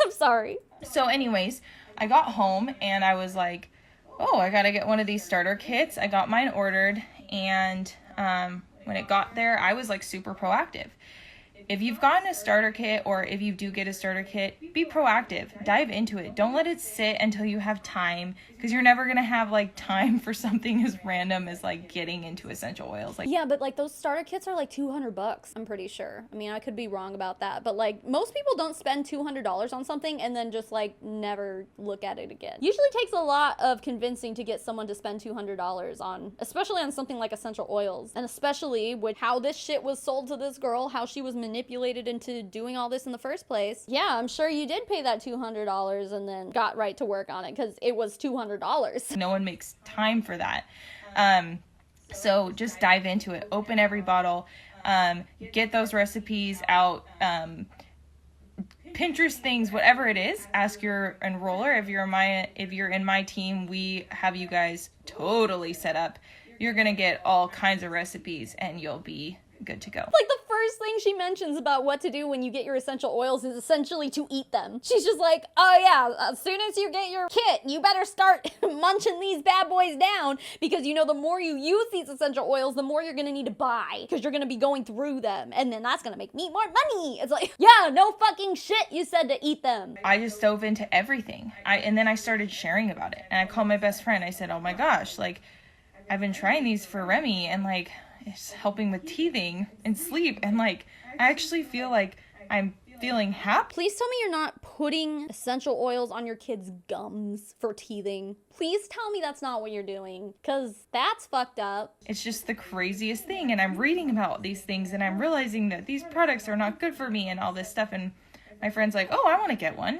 I'm sorry. So anyways, I got home and I was like, oh, I gotta get one of these starter kits. I got mine ordered, and when it got there, I was like super proactive. If you've gotten a starter kit, or if you do get a starter kit, be proactive. Dive into it. Don't let it sit until you have time, because you're never going to have like time for something as random as like getting into essential oils. Like, yeah, but like those starter kits are like $200, I'm pretty sure. I mean, I could be wrong about that, but like most people don't spend $200 on something and then just like never look at it again. Usually takes a lot of convincing to get someone to spend $200 on, especially on something like essential oils, and especially with how this shit was sold to this girl, how she was manipulated into doing all this in the first place. Yeah, I'm sure you did pay that $200 and then got right to work on it, because it was $200. No one makes time for that. So just dive into it. Open every bottle. Get those recipes out. Pinterest things, whatever it is. Ask your enroller. If you're in my team, we have you guys totally set up. You're gonna get all kinds of recipes and you'll be good to go. Like the first first thing she mentions about what to do when you get your essential oils is essentially to eat them. She's just like, oh yeah, as soon as you get your kit, you better start munching these bad boys down, because you know the more you use these essential oils, the more you're gonna need to buy, because you're gonna be going through them, and then that's gonna make me more money. It's like, yeah, no fucking shit, you said to eat them. I just dove into everything. And then I started sharing about it. And I called my best friend. I said, oh my gosh, like, I've been trying these for Remy, and like, it's helping with teething and sleep. And like, I actually feel like I'm feeling happy. Please tell me you're not putting essential oils on your kids' gums for teething. Please tell me that's not what you're doing, because that's fucked up. It's just the craziest thing. And I'm reading about these things, and I'm realizing that these products are not good for me and all this stuff. And my friend's like, oh, I want to get one.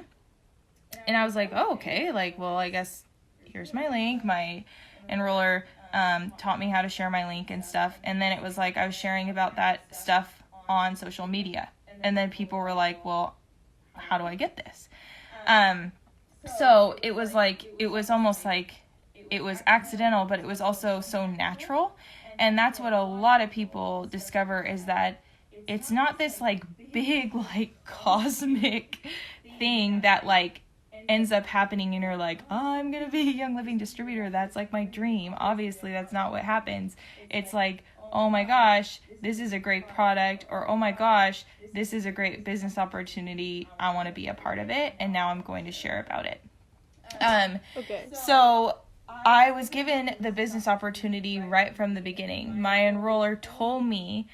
And I was like, oh, okay. Like, well, I guess here's my link. My enroller taught me how to share my link and stuff. And then it was like I was sharing about that stuff on social media. And then people were like, well, how do I get this? So it was like, it was almost like it was accidental, but it was also so natural. And that's what a lot of people discover, is that it's not this like big, like cosmic thing that like ends up happening and you're like, oh, I'm gonna be a Young Living distributor, that's like my dream. Obviously that's not what happens. It's like, oh my gosh, this is a great product, or oh my gosh, this is a great business opportunity, I want to be a part of it, and now I'm going to share about it. Okay. So I was given the business opportunity right from the beginning. My enroller told me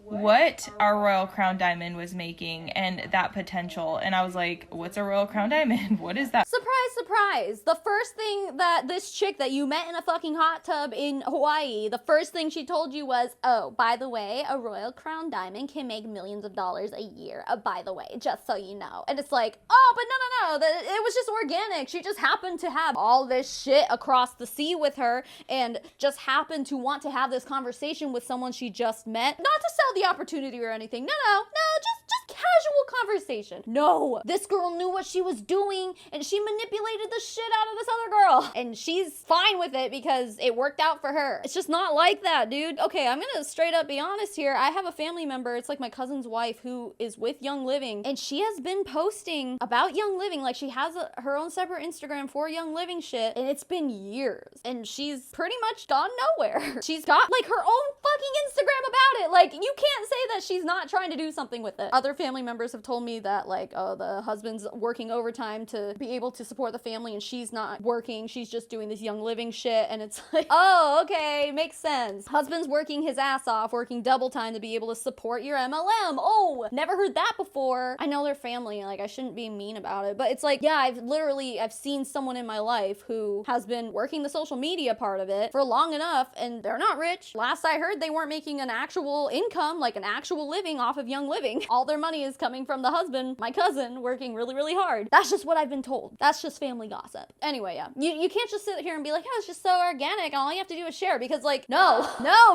what our Royal Crown Diamond was making and that potential. And I was like, what's a Royal Crown Diamond? What is that? Surprise, surprise. The first thing that this chick that you met in a fucking hot tub in Hawaii, the first thing she told you was, oh, by the way, a Royal Crown Diamond can make millions of dollars a year. By the way, just so you know. And it's like, oh, but no. It was just organic. She just happened to have all this shit across the sea with her and just happened to want to have this conversation with someone she just met. Not to sell the opportunity or anything. No, just casual conversation. No, this girl knew what she was doing and she manipulated the shit out of this other girl. And she's fine with it because it worked out for her. It's just not like that, dude. Okay, I'm gonna straight up be honest here. I have a family member, it's like my cousin's wife, who is with Young Living, and she has been posting about Young Living. Like, she has her own separate Instagram for Young Living shit, and it's been years. And she's pretty much gone nowhere. She's got like her own fucking Instagram about it. Like, you can't say that she's not trying to do something with it. Other family members have told me that, like, oh, the husband's working overtime to be able to support the family and she's not working. She's just doing this Young Living shit. And it's like, oh, okay, makes sense. Husband's working his ass off, working double time to be able to support your MLM. Oh, never heard that before. I know they're family, like, I shouldn't be mean about it, but it's like, yeah, I've seen someone in my life who has been working the social media part of it for long enough, and they're not rich. Last I heard, they weren't making an actual income, like an actual living off of Young Living. All their money is coming from the husband, my cousin, working really, really hard. That's just what I've been told. That's just family gossip. Anyway, yeah, you can't just sit here and be like, oh, it's just so organic, all you have to do is share, because like, no,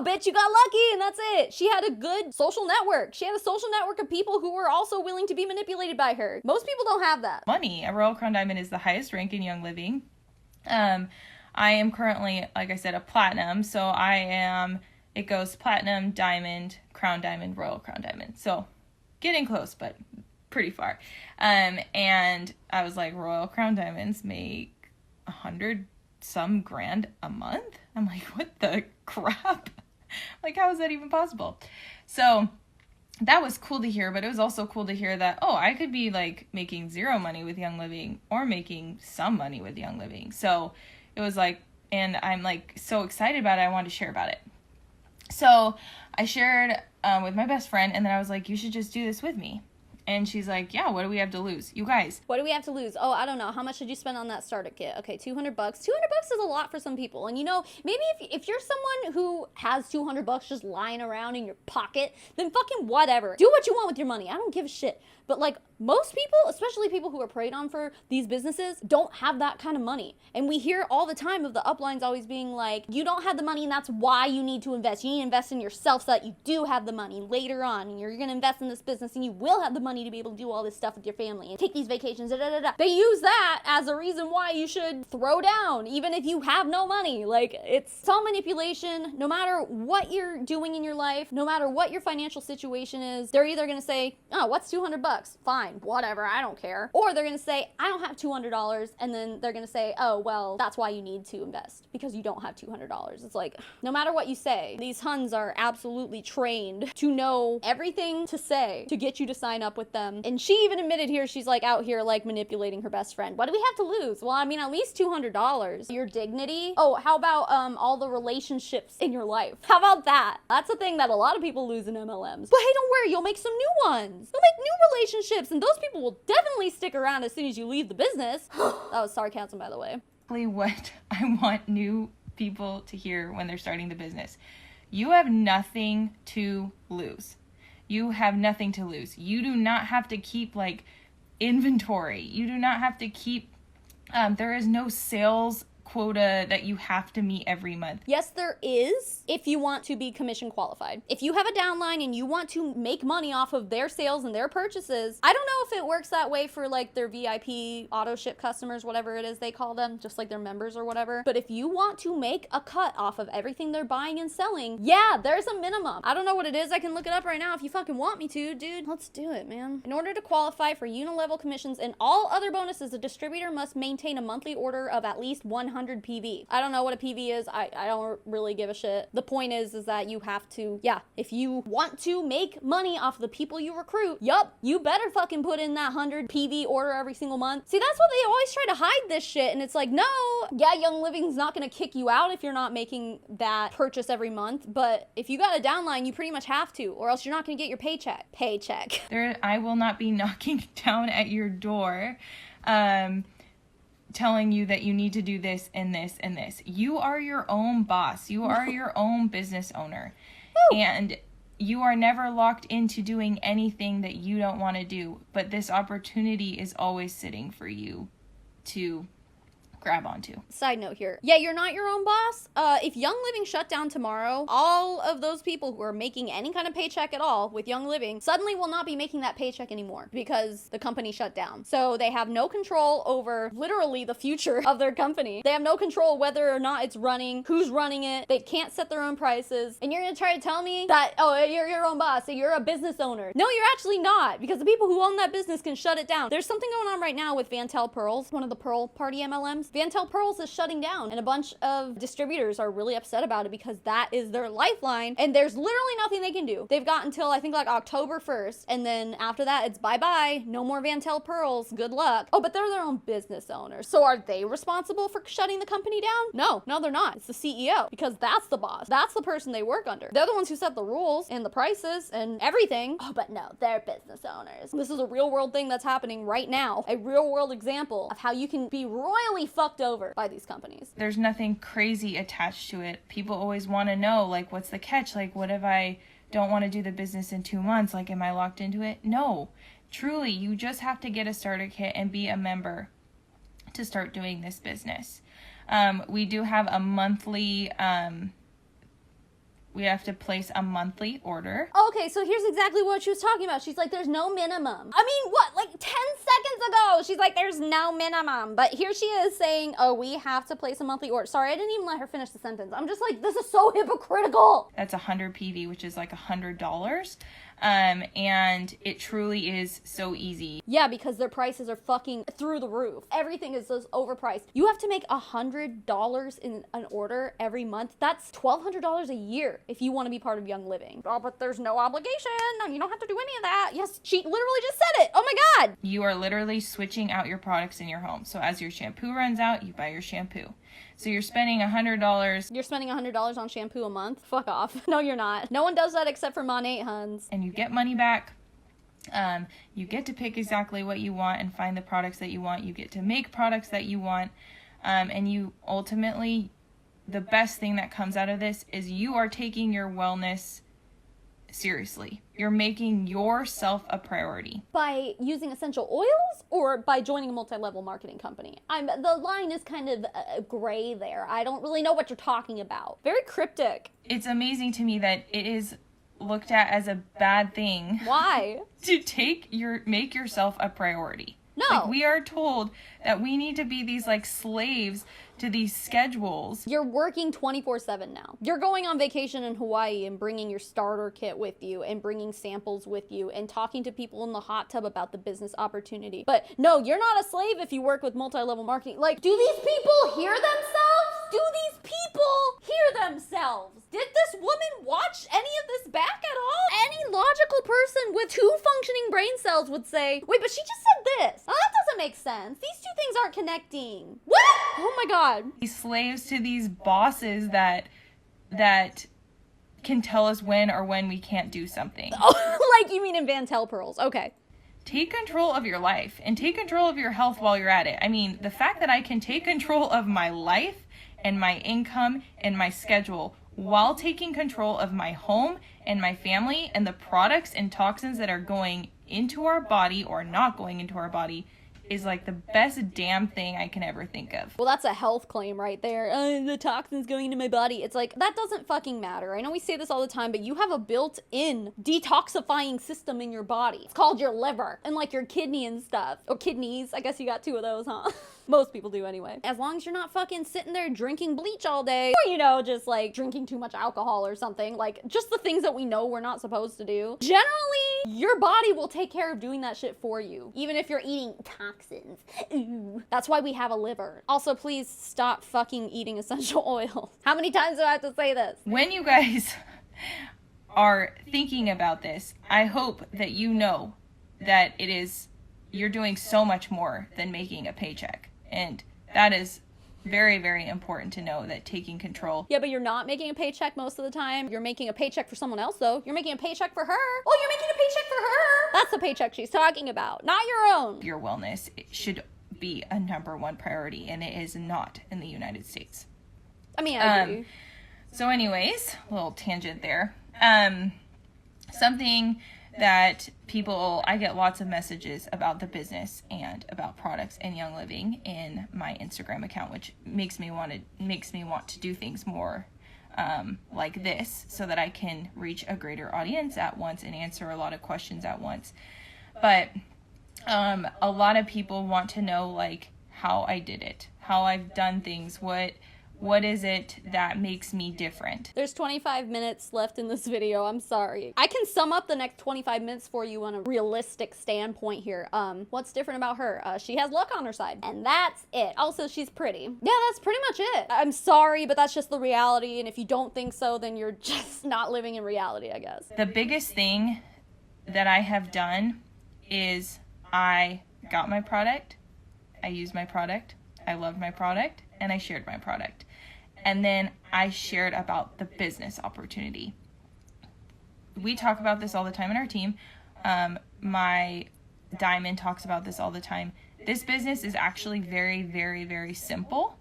bitch, you got lucky and that's it. She had a good social network. She had a social network of people who were also willing to be manipulated by her. Most people don't have that. Money. A Royal Crown Diamond is the highest rank in Young Living. I am currently, like I said, a platinum. So it goes platinum, diamond, crown diamond, Royal Crown Diamond. So getting close, but pretty far. And I was like, Royal Crown Diamonds make 100 some grand a month? I'm like, what the crap? Like, how is that even possible? So that was cool to hear, but it was also cool to hear that, oh, I could be like making zero money with Young Living or making some money with Young Living. So it was like, and I'm like so excited about it, I wanted to share about it. So I shared with my best friend, and then I was like, you should just do this with me. And she's like, yeah, what do we have to lose? You guys. What do we have to lose? Oh, I don't know. How much did you spend on that starter kit? Okay, $200. $200 is a lot for some people. And you know, maybe if you're someone who has $200 just lying around in your pocket, then fucking whatever. Do what you want with your money. I don't give a shit. But like, Most people, especially people who are preyed on for these businesses, don't have that kind of money. And we hear all the time of the uplines always being like, you don't have the money and that's why you need to invest. You need to invest in yourself so that you do have the money later on, and you're going to invest in this business and you will have the money to be able to do all this stuff with your family and take these vacations. They use that as a reason why you should throw down, even if you have no money. Like, it's all manipulation. No matter what you're doing in your life, no matter what your financial situation is, they're either going to say, oh, what's $200? Fine, whatever, I don't care. Or they're going to say, I don't have $200. And then they're going to say, oh, well, that's why you need to invest, because you don't have $200. It's like, no matter what you say, these Huns are absolutely trained to know everything to say to get you to sign up with them. And she even admitted here, she's like out here like manipulating her best friend. What do we have to lose? Well, I mean, at least $200. Your dignity. Oh, how about all the relationships in your life? How about that? That's a thing that a lot of people lose in MLMs. But hey, don't worry, you'll make some new ones. You'll make new relationships, and those people will definitely stick around as soon as you leave the business. That was sarcasm, by the way. What I want new people to hear when they're starting the business. You have nothing to lose. You have nothing to lose. You do not have to keep like inventory. You do not have to keep, there is no sales quota that you have to meet every month. Yes, there is, if you want to be commission qualified. If you have a downline and you want to make money off of their sales and their purchases, I don't know if it works that way for like their VIP auto ship customers, whatever it is they call them, just like their members or whatever. But if you want to make a cut off of everything they're buying and selling, yeah, there's a minimum. I don't know what it is. I can look it up right now if you fucking want me to, dude. Let's do it, man. In order to qualify for unilevel commissions and all other bonuses, a distributor must maintain a monthly order of at least 100 PV. I don't know what a PV is. I don't really give a shit. The point is that you have to, yeah, if you want to make money off the people you recruit, yup, you better fucking put in that 100 PV order every single month. See, that's what they always try to hide this shit, and it's like, no, yeah, Young Living's not gonna kick you out if you're not making that purchase every month, but if you got a downline, you pretty much have to, or else you're not gonna get your paycheck. I will not be knocking down at your door, telling you that you need to do this and this and this. You are your own boss. You are your own business owner. Woo. And you are never locked into doing anything that you don't want to do. But this opportunity is always sitting for you to grab onto. Side note here. Yeah, you're not your own boss. If Young Living shut down tomorrow, all of those people who are making any kind of paycheck at all with Young Living suddenly will not be making that paycheck anymore because the company shut down. So they have no control over literally the future of their company. They have no control whether or not it's running, who's running it. They can't set their own prices. And you're gonna try to tell me that, oh, you're your own boss, so you're a business owner. No, you're actually not, because the people who own that business can shut it down. There's something going on right now with Vantel Pearls, one of the Pearl Party MLMs. Vantel Pearls is shutting down, and a bunch of distributors are really upset about it because that is their lifeline, and there's literally nothing they can do. They've got until I think like October 1st, and then after that it's bye-bye, no more Vantel Pearls, good luck. Oh, but they're their own business owners, so are they responsible for shutting the company down? No, they're not. It's the CEO, because that's the boss. That's the person they work under. They're the ones who set the rules and the prices and everything. Oh, but no, they're business owners. This is a real world thing that's happening right now, a real world example of how you can be royally fucked over by these companies. There's nothing crazy attached to it. People always want to know, like, what's the catch? Like, what if I don't want to do the business in 2 months? Like, am I locked into it? No. Truly, you just have to get a starter kit and be a member to start doing this business. We do have a monthly, we have to place a monthly order. Okay, so here's exactly what she was talking about. She's like, there's no minimum. I mean, what, like 10 seconds ago, she's like, there's no minimum. But here she is saying, oh, we have to place a monthly order. Sorry, I didn't even let her finish the sentence. I'm just like, this is so hypocritical. That's 100 PV, which is like $100. And it truly is so easy. Yeah, because their prices are fucking through the roof. Everything is just overpriced. You have to make $100 in an order every month. That's $1,200 a year if you want to be part of Young Living. Oh, but there's no obligation. No, you don't have to do any of that. Yes, she literally just said it. Oh my God. You are literally switching out your products in your home. So as your shampoo runs out, you buy your shampoo. So you're spending $100. You're spending $100 on shampoo a month? Fuck off. No, you're not. No one does that except for Monat Huns. And you get money back. You get to pick exactly what you want and find the products that you want. You get to make products that you want. And you ultimately, the best thing that comes out of this is you are taking your wellness seriously. You're making yourself a priority. By using essential oils or by joining a multi-level marketing company? The line is kind of gray there. I don't really know what you're talking about. Very cryptic. It's amazing to me that it is looked at as a bad thing. Why? To make yourself a priority. No. Like, we are told that we need to be these like slaves to these schedules. You're working 24/7 now. You're going on vacation in Hawaii and bringing your starter kit with you and bringing samples with you and talking to people in the hot tub about the business opportunity. But no, you're not a slave if you work with multi-level marketing. Like, do these people hear themselves? Do these people hear themselves? Did this woman watch any of this back at all? Any logical person with 2 functioning brain cells would say, wait, but she just said this. Oh, that doesn't make sense. These 2 things aren't connecting. What? Oh my God. These slaves to these bosses that can tell us when we can't do something. Oh, like you mean in Van Tel Pearls. Okay. Take control of your life and take control of your health while you're at it. I mean, the fact that I can take control of my life and my income and my schedule while taking control of my home and my family and the products and toxins that are going into our body or not going into our body is like the best damn thing I can ever think of. Well, that's a health claim right there. The toxins going into my body. It's like, that doesn't fucking matter. I know we say this all the time, but you have a built-in detoxifying system in your body. It's called your liver and like your kidney and stuff. Or kidneys. I guess you got 2 of those, huh? Most people do anyway. As long as you're not fucking sitting there drinking bleach all day, or, you know, just like drinking too much alcohol or something, like just the things that we know we're not supposed to do. Generally, your body will take care of doing that shit for you, even if you're eating toxins. Ooh. That's why we have a liver. Also, please stop fucking eating essential oils. How many times do I have to say this? When you guys are thinking about this, I hope that you know that you're doing so much more than making a paycheck. And that is very, very important to know, that taking control. Yeah, but you're not making a paycheck most of the time. You're making a paycheck for someone else, though. You're making a paycheck for her. Oh, you're making a paycheck for her. That's the paycheck she's talking about, not your own. Your wellness should be a #1 priority, and it is not in the United States. I mean, I agree. So anyways, a little tangent there. Something that I get lots of messages about the business and about products and Young Living in my Instagram account, which makes me want to do things more like this, so that I can reach a greater audience at once and answer a lot of questions at once. But a lot of people want to know like how I did it, how I've done things, what is it that makes me different? There's 25 minutes left in this video. I'm sorry. I can sum up the next 25 minutes for you on a realistic standpoint here. What's different about her? She has luck on her side, and that's it. Also, she's pretty. Yeah, that's pretty much it. I'm sorry, but that's just the reality, and if you don't think so, then you're just not living in reality, I guess. The biggest thing that I have done is I got my product, I used my product, I loved my product, and I shared my product. And then I shared about the business opportunity. We talk about this all the time in our team. My Diamond talks about this all the time. This business is actually very, very, very simple.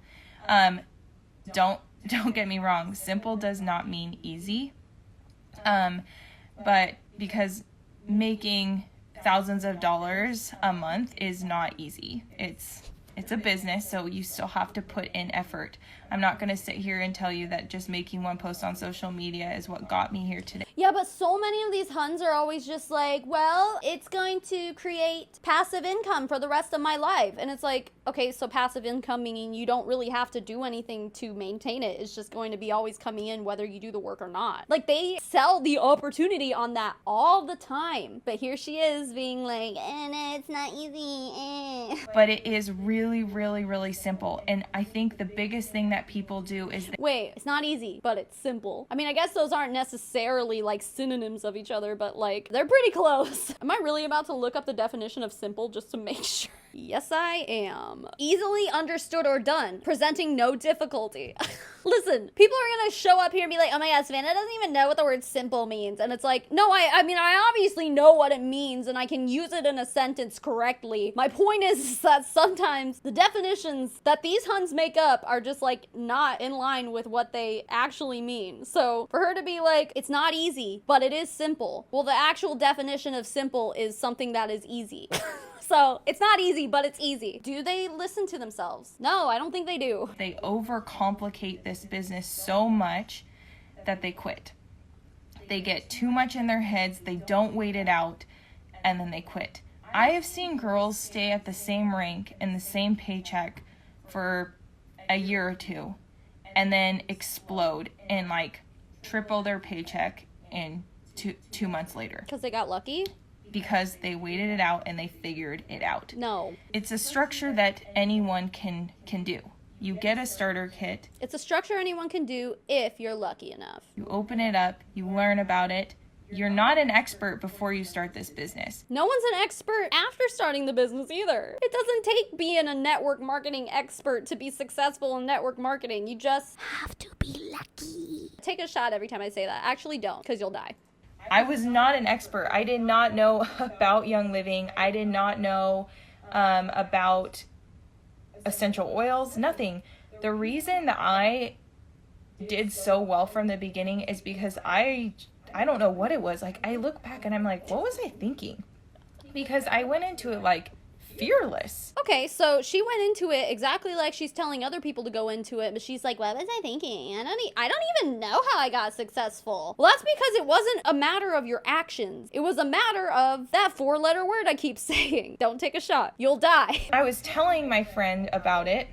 Don't get me wrong. Simple does not mean easy. But because making thousands of dollars a month is not easy. It's a business, so you still have to put in effort. I'm not going to sit here and tell you that just making one post on social media is what got me here today. Yeah, but so many of these huns are always just like, well, it's going to create passive income for the rest of my life. And it's like, okay, so passive income meaning you don't really have to do anything to maintain it. It's just going to be always coming in whether you do the work or not. Like, they sell the opportunity on that all the time. But here she is being like, no, it's not easy. But it is really, really, really simple. And I think the biggest thing that people do is... Wait, it's not easy, but it's simple. I mean, I guess those aren't necessarily like synonyms of each other, but like, they're pretty close. Am I really about to look up the definition of simple just to make sure? Yes, I am. Easily understood or done. Presenting no difficulty. Listen, people are gonna show up here and be like, oh my god, Savannah doesn't even know what the word simple means. And it's like, no, I mean, I obviously know what it means and I can use it in a sentence correctly. My point is that sometimes the definitions that these Huns make up are just like not in line with what they actually mean. So for her to be like, it's not easy, but it is simple. Well, the actual definition of simple is something that is easy. So it's not easy, but it's easy. Do they listen to themselves? No, I don't think they do. They overcomplicate this business so much that they quit. They get too much in their heads, they don't wait it out, and then they quit. I have seen girls stay at the same rank and the same paycheck for a year or two and then explode and like triple their paycheck in two months later. Because they got lucky? Because they waited it out and they figured it out. No. It's a structure that anyone can do. You get a starter kit. It's a structure anyone can do if you're lucky enough. You open it up, you learn about it. You're not an expert before you start this business. No one's an expert after starting the business either. It doesn't take being a network marketing expert to be successful in network marketing. You just Have to be lucky. take a shot every time I say that. Actually don't, because you'll die. I was not an expert. I did not know about Young Living. I did not know about essential oils, nothing. The reason that I did so well from the beginning is because I don't know what it was. Like, I look back and I'm like, what was I thinking? Because I went into it like fearless. Okay, so she went into it exactly like she's telling other people to go into it, but she's like, what was I thinking? I don't even know how I got successful. Well, that's because it wasn't a matter of your actions. It was a matter of that 4-letter word I keep saying. Don't take a shot. You'll die. I was telling my friend about it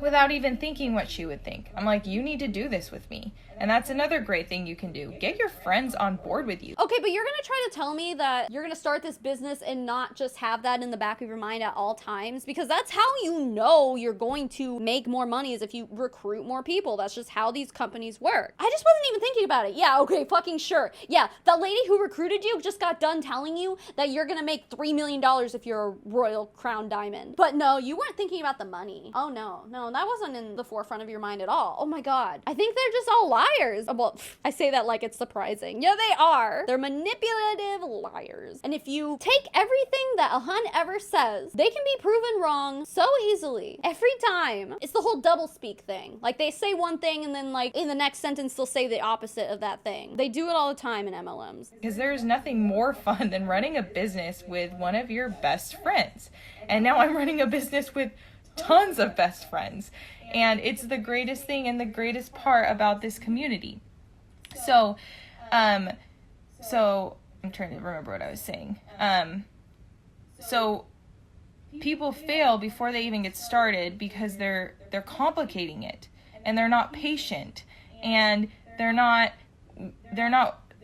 without even thinking what she would think. I'm like, you need to do this with me. And that's another great thing you can do. Get your friends on board with you. Okay, but you're gonna try to tell me that you're gonna start this business and not just have that in the back of your mind at all times, because that's how you know you're going to make more money, is if you recruit more people. That's just how these companies work. I just wasn't even thinking about it. Yeah, okay, fucking sure. Yeah, the lady who recruited you just got done telling you that you're gonna make $3 million if you're a Royal Crown Diamond. But no, you weren't thinking about the money. Oh no, that wasn't in the forefront of your mind at all. Oh my god. I think they're just all liars. Well, I say that like it's surprising. Yeah, they are. They're manipulative liars. And if you take everything that a Hun ever says, they can be proven wrong so easily. Every time. It's the whole double speak thing. Like, they say one thing and then like in the next sentence they'll say the opposite of that thing. They do it all the time in MLMs. Because there's nothing more fun than running a business with one of your best friends. And now I'm running a business with tons of best friends. And it's the greatest thing and the greatest part about this community. So I'm trying to remember what I was saying. So people fail before they even get started because they're complicating it, and they're not patient, and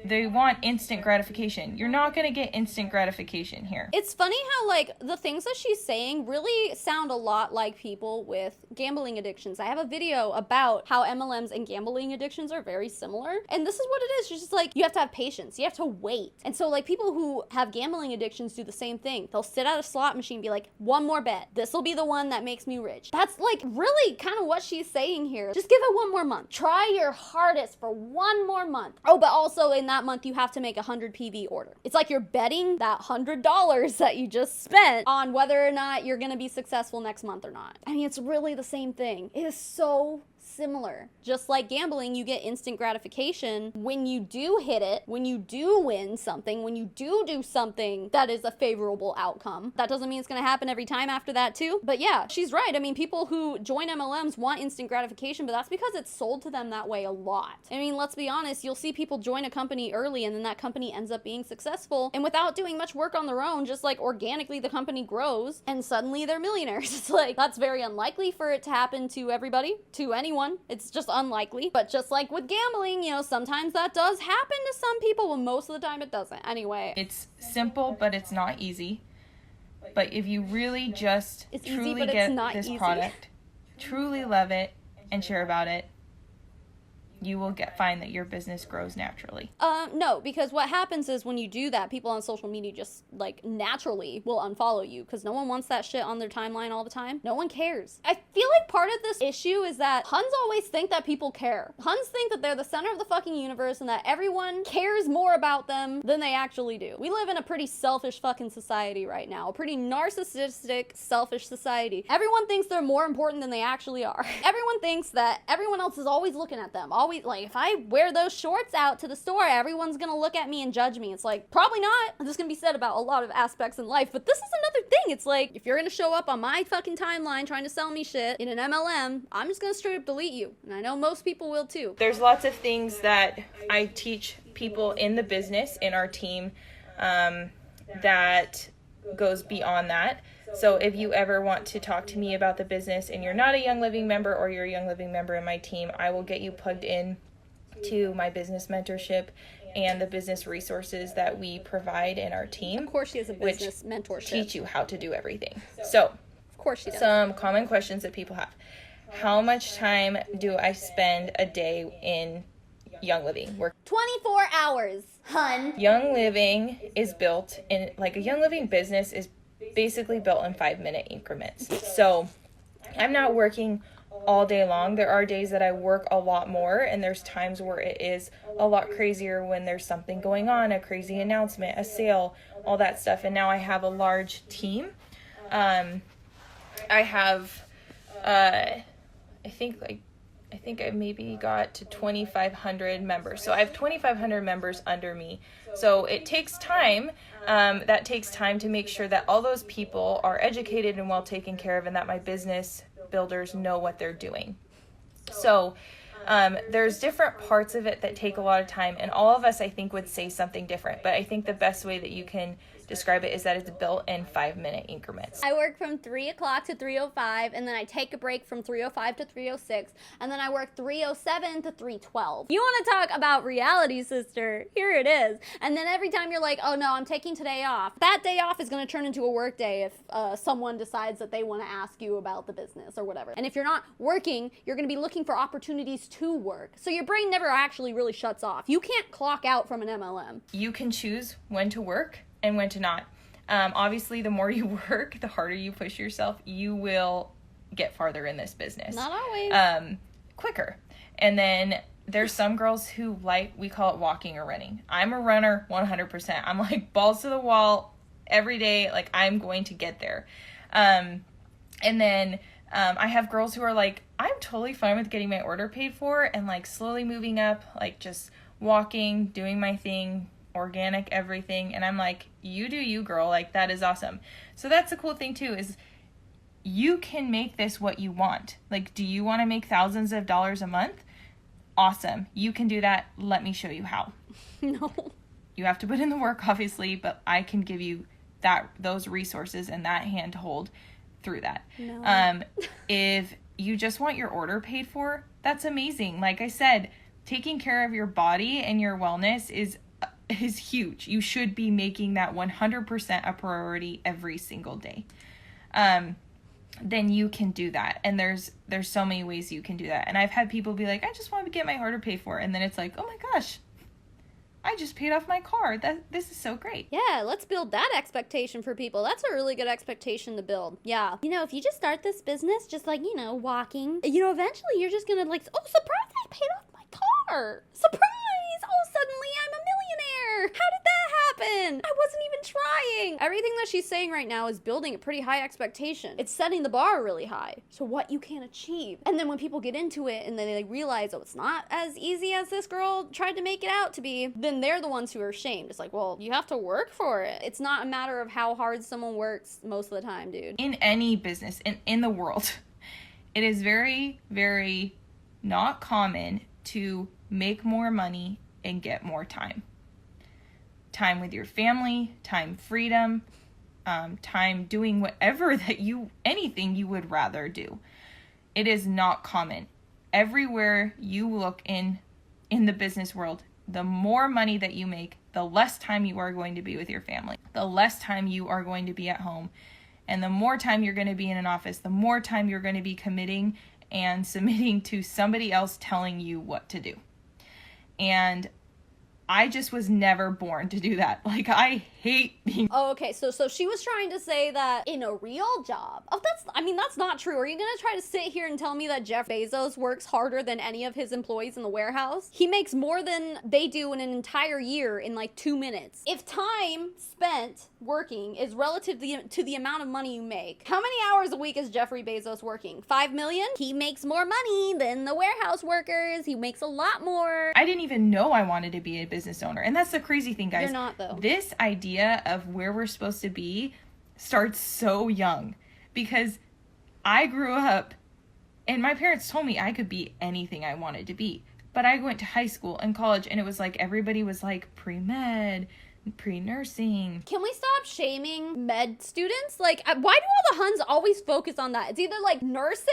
they want instant gratification. You're not going to get instant gratification here. It's funny how, like, the things that she's saying really sound a lot like people with gambling addictions. I have a video about how MLMs and gambling addictions are very similar. And this is what it is. She's just like, you have to have patience. You have to wait. And so, like, people who have gambling addictions do the same thing. They'll sit at a slot machine and be like, one more bet. This will be the one that makes me rich. That's, like, really kind of what she's saying here. Just give it one more month. Try your hardest for one more month. Oh, but also in that month, you have to make a 100 PV order. It's like you're betting that $100 that you just spent on whether or not you're gonna be successful next month or not. I mean, it's really the same thing. It is so similar. Just like gambling, you get instant gratification when you do hit it, when you do win something, when you do something that is a favorable outcome. That doesn't mean it's going to happen every time after that too. But yeah, she's right. I mean, people who join MLMs want instant gratification, but that's because it's sold to them that way a lot. I mean, let's be honest, you'll see people join a company early and then that company ends up being successful, and without doing much work on their own, just like organically the company grows and suddenly they're millionaires. It's like, that's very unlikely for it to happen to everybody, to anyone. It's just unlikely. But just like with gambling, you know, sometimes that does happen to some people, but most of the time it doesn't. Anyway. It's simple, but it's not easy. But if you really just truly get this product, truly love it, and share about it, you will find that your business grows naturally. No, because what happens is when you do that, people on social media just like naturally will unfollow you because no one wants that shit on their timeline all the time. No one cares. I feel like part of this issue is that Huns always think that people care. Huns think that they're the center of the fucking universe and that everyone cares more about them than they actually do. We live in a pretty selfish fucking society right now, a pretty narcissistic, selfish society. Everyone thinks they're more important than they actually are. Everyone thinks that everyone else is always looking at them. Always, like, if I wear those shorts out to the store, everyone's gonna look at me and judge me. It's like, probably not. This can be said about a lot of aspects in life, but this is another thing. It's like, if you're gonna show up on my fucking timeline trying to sell me shit in an MLM, I'm just gonna straight up delete you. And I know most people will too. There's lots of things that I teach people in the business, in our team, that goes beyond that. So if you ever want to talk to me about the business and you're not a Young Living member or you're a Young Living member in my team, I will get you plugged in to my business mentorship and the business resources that we provide in our team. Of course she has a business mentorship. Teach you how to do everything. So, of course she does. Some common questions that people have. How much time do I spend a day in Young Living? 24 hours, hun. Young Living is built in, like, a Young Living business is basically built in 5-minute increments. So I'm not working all day long. There are days that I work a lot more, and there's times where it is a lot crazier when there's something going on, a crazy announcement, a sale, all that stuff. And now I have a large team. I have, I think I maybe got to 2,500 members. So I have 2,500 members under me. So it takes time. That takes time to make sure that all those people are educated and well taken care of, and that my business builders know what they're doing. So there's different parts of it that take a lot of time, and all of us, I think, would say something different. But I think the best way that you can describe it is that it's built in 5-minute increments. I work from 3 o'clock to 3:05, and then I take a break from 3:05 to 3:06, and then I work 3:07 to 3:12. You want to talk about reality, sister? Here it is. And then every time you're like, oh no, I'm taking today off, that day off is going to turn into a work day if someone decides that they want to ask you about the business or whatever. And if you're not working, you're going to be looking for opportunities to work. So your brain never actually really shuts off. You can't clock out from an MLM. You can choose when to work and when to not. Obviously, the more you work, the harder you push yourself, you will get farther in this business. Not always. Quicker. And then there's some girls who we call it walking or running. I'm a runner 100%. I'm like balls to the wall every day. Like, I'm going to get there. And then I have girls who are like, I'm totally fine with getting my order paid for and like slowly moving up, like just walking, doing my thing, organic everything. And I'm like, you do you, girl. Like, that is awesome. So that's the cool thing too, is you can make this what you want. Like, do you want to make thousands of dollars a month? Awesome. You can do that. Let me show you how. No. You have to put in the work, obviously, but I can give you those resources and that handhold through that. No. If you just want your order paid for, that's amazing. Like I said, taking care of your body and your wellness is huge. You should be making that 100% a priority every single day. Then you can do that. And there's so many ways you can do that. And I've had people be like, I just want to get my order paid for. And then it's like, oh my gosh, I just paid off my car. This is so great. Yeah, let's build that expectation for people. That's a really good expectation to build. Yeah. You know, if you just start this business, just like, you know, walking, you know, eventually you're just gonna like, oh, surprise, I paid off my car. Surprise! Oh, suddenly I'm a millionaire. How did that happen? I wasn't even trying. Everything that she's saying right now is building a pretty high expectation. It's setting the bar really high to what you can achieve. And then when people get into it and then they realize, oh, it's not as easy as this girl tried to make it out to be, then they're the ones who are ashamed. It's like, well, you have to work for it. It's not a matter of how hard someone works most of the time, dude. In any business, in the world, it is very, very not common to make more money and get more time. Time with your family, time freedom, time doing whatever anything you would rather do. It is not common. Everywhere you look in the business world, the more money that you make, the less time you are going to be with your family, the less time you are going to be at home, and the more time you're going to be in an office, the more time you're going to be committing and submitting to somebody else telling you what to do. And I just was never born to do that. Like, I hate being... Oh, okay, so she was trying to say that in a real job. Oh, that's not true. Are you gonna try to sit here and tell me that Jeff Bezos works harder than any of his employees in the warehouse? He makes more than they do in an entire year in like 2 minutes. If time spent working is relative to the amount of money you make, how many hours a week is Jeffrey Bezos working? 5 million? He makes more money than the warehouse workers. He makes a lot more. I didn't even know I wanted to be a business owner. And that's the crazy thing, guys. You're not, though. This idea of where we're supposed to be starts so young, because I grew up and my parents told me I could be anything I wanted to be. But I went to high school and college and it was like everybody was like pre-med, pre-nursing. Can we stop shaming med students? Like, why do all the Huns always focus on that? It's either like nurses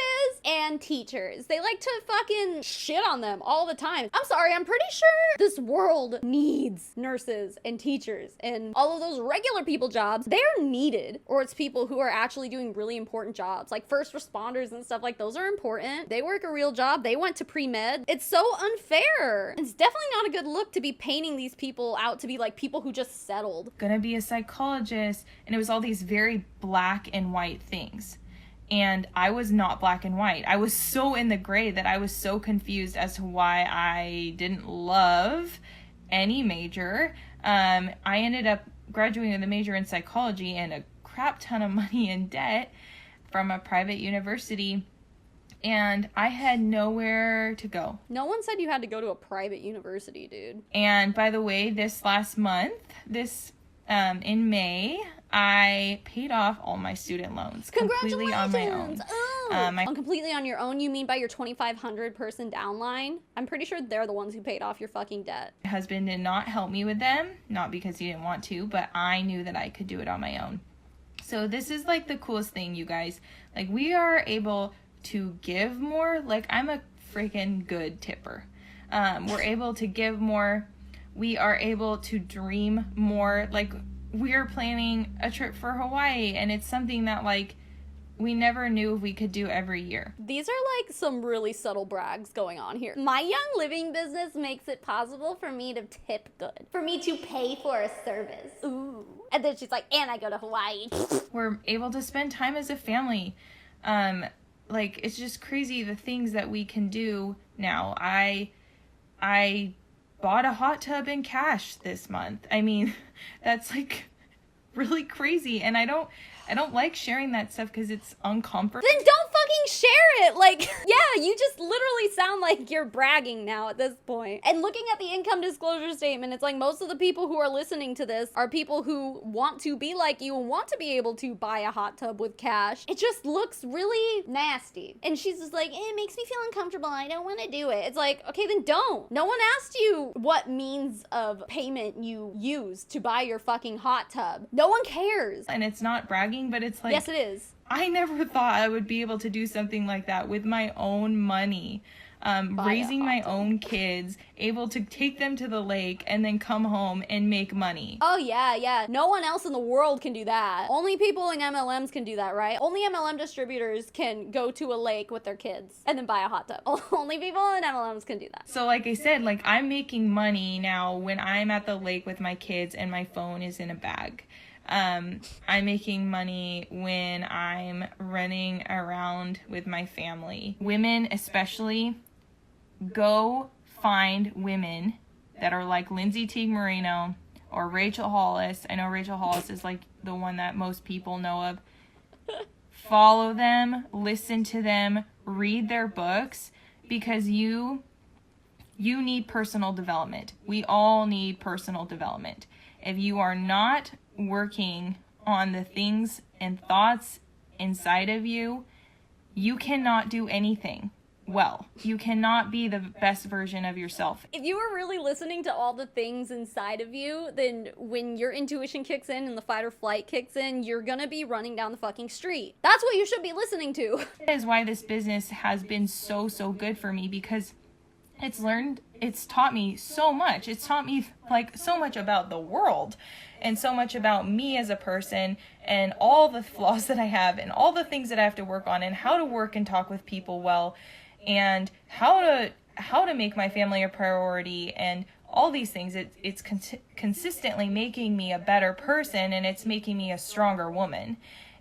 and teachers. They like to fucking shit on them all the time. I'm sorry, I'm pretty sure this world needs nurses and teachers and all of those regular people jobs. They're needed. Or it's people who are actually doing really important jobs, like first responders and stuff. Like, those are important. They work a real job. They went to pre-med. It's so unfair. It's definitely not a good look to be painting these people out to be like people who just settled. Gonna be a psychologist, and it was all these very black and white things. And I was not black and white. I was so in the gray that I was so confused as to why I didn't love any major. I ended up graduating with a major in psychology and a crap ton of money in debt from a private university. And I had nowhere to go. No one said you had to go to a private university, dude. And by the way, this last month, in May, I paid off all my student loans completely on my own. Completely on your own, you mean by your 2,500 person downline? I'm pretty sure they're the ones who paid off your fucking debt. My husband did not help me with them, not because he didn't want to, but I knew that I could do it on my own. So this is like the coolest thing, you guys. Like, we are able to give more. Like, I'm a freaking good tipper. We're able to give more. We are able to dream more. Like, we are planning a trip for Hawaii, and it's something that, like, we never knew if we could do every year. These are like some really subtle brags going on here. My Young Living business makes it possible for me to tip good, for me to pay for a service. Ooh. And then she's like, and I go to Hawaii. We're able to spend time as a family. Like, it's just crazy the things that we can do now. I bought a hot tub in cash this month. I mean, that's like really crazy, and I don't like sharing that stuff because it's uncomfortable. Then don't fucking share it. Like, yeah, you just literally sound like you're bragging now at this point. And looking at the income disclosure statement, it's like most of the people who are listening to this are people who want to be like you and want to be able to buy a hot tub with cash. It just looks really nasty. And she's just like, it makes me feel uncomfortable. I don't want to do it. It's like, okay, then don't. No one asked you what means of payment you use to buy your fucking hot tub. No one cares. And it's not bragging, but it's like, yes, it is. I never thought I would be able to do something like that with my own money. Raising my own kids, able to take them to the lake and then come home and make money. Oh yeah. No one else in the world can do that. Only people in MLMs can do that, right? Only MLM distributors can go to a lake with their kids and then buy a hot tub. Only people in MLMs can do that. So like I said, like, I'm making money now when I'm at the lake with my kids and my phone is in a bag. I'm making money when I'm running around with my family. Women especially, go find women that are like Lindsay Teague Moreno or Rachel Hollis. I know Rachel Hollis is like the one that most people know of. Follow them, listen to them, read their books, because you need personal development. We all need personal development. If you are not working on the things and thoughts inside of you, you cannot do anything well. You cannot be the best version of yourself. If you were really listening to all the things inside of you, then when your intuition kicks in and the fight or flight kicks in, you're gonna be running down the fucking street. That's what you should be listening to. That is why this business has been so good for me, because it's taught me so much. It's taught me like so much about the world and so much about me as a person and all the flaws that I have and all the things that I have to work on and how to work and talk with people well and how how to make my family a priority and all these things. It's consistently making me a better person, and it's making me a stronger woman.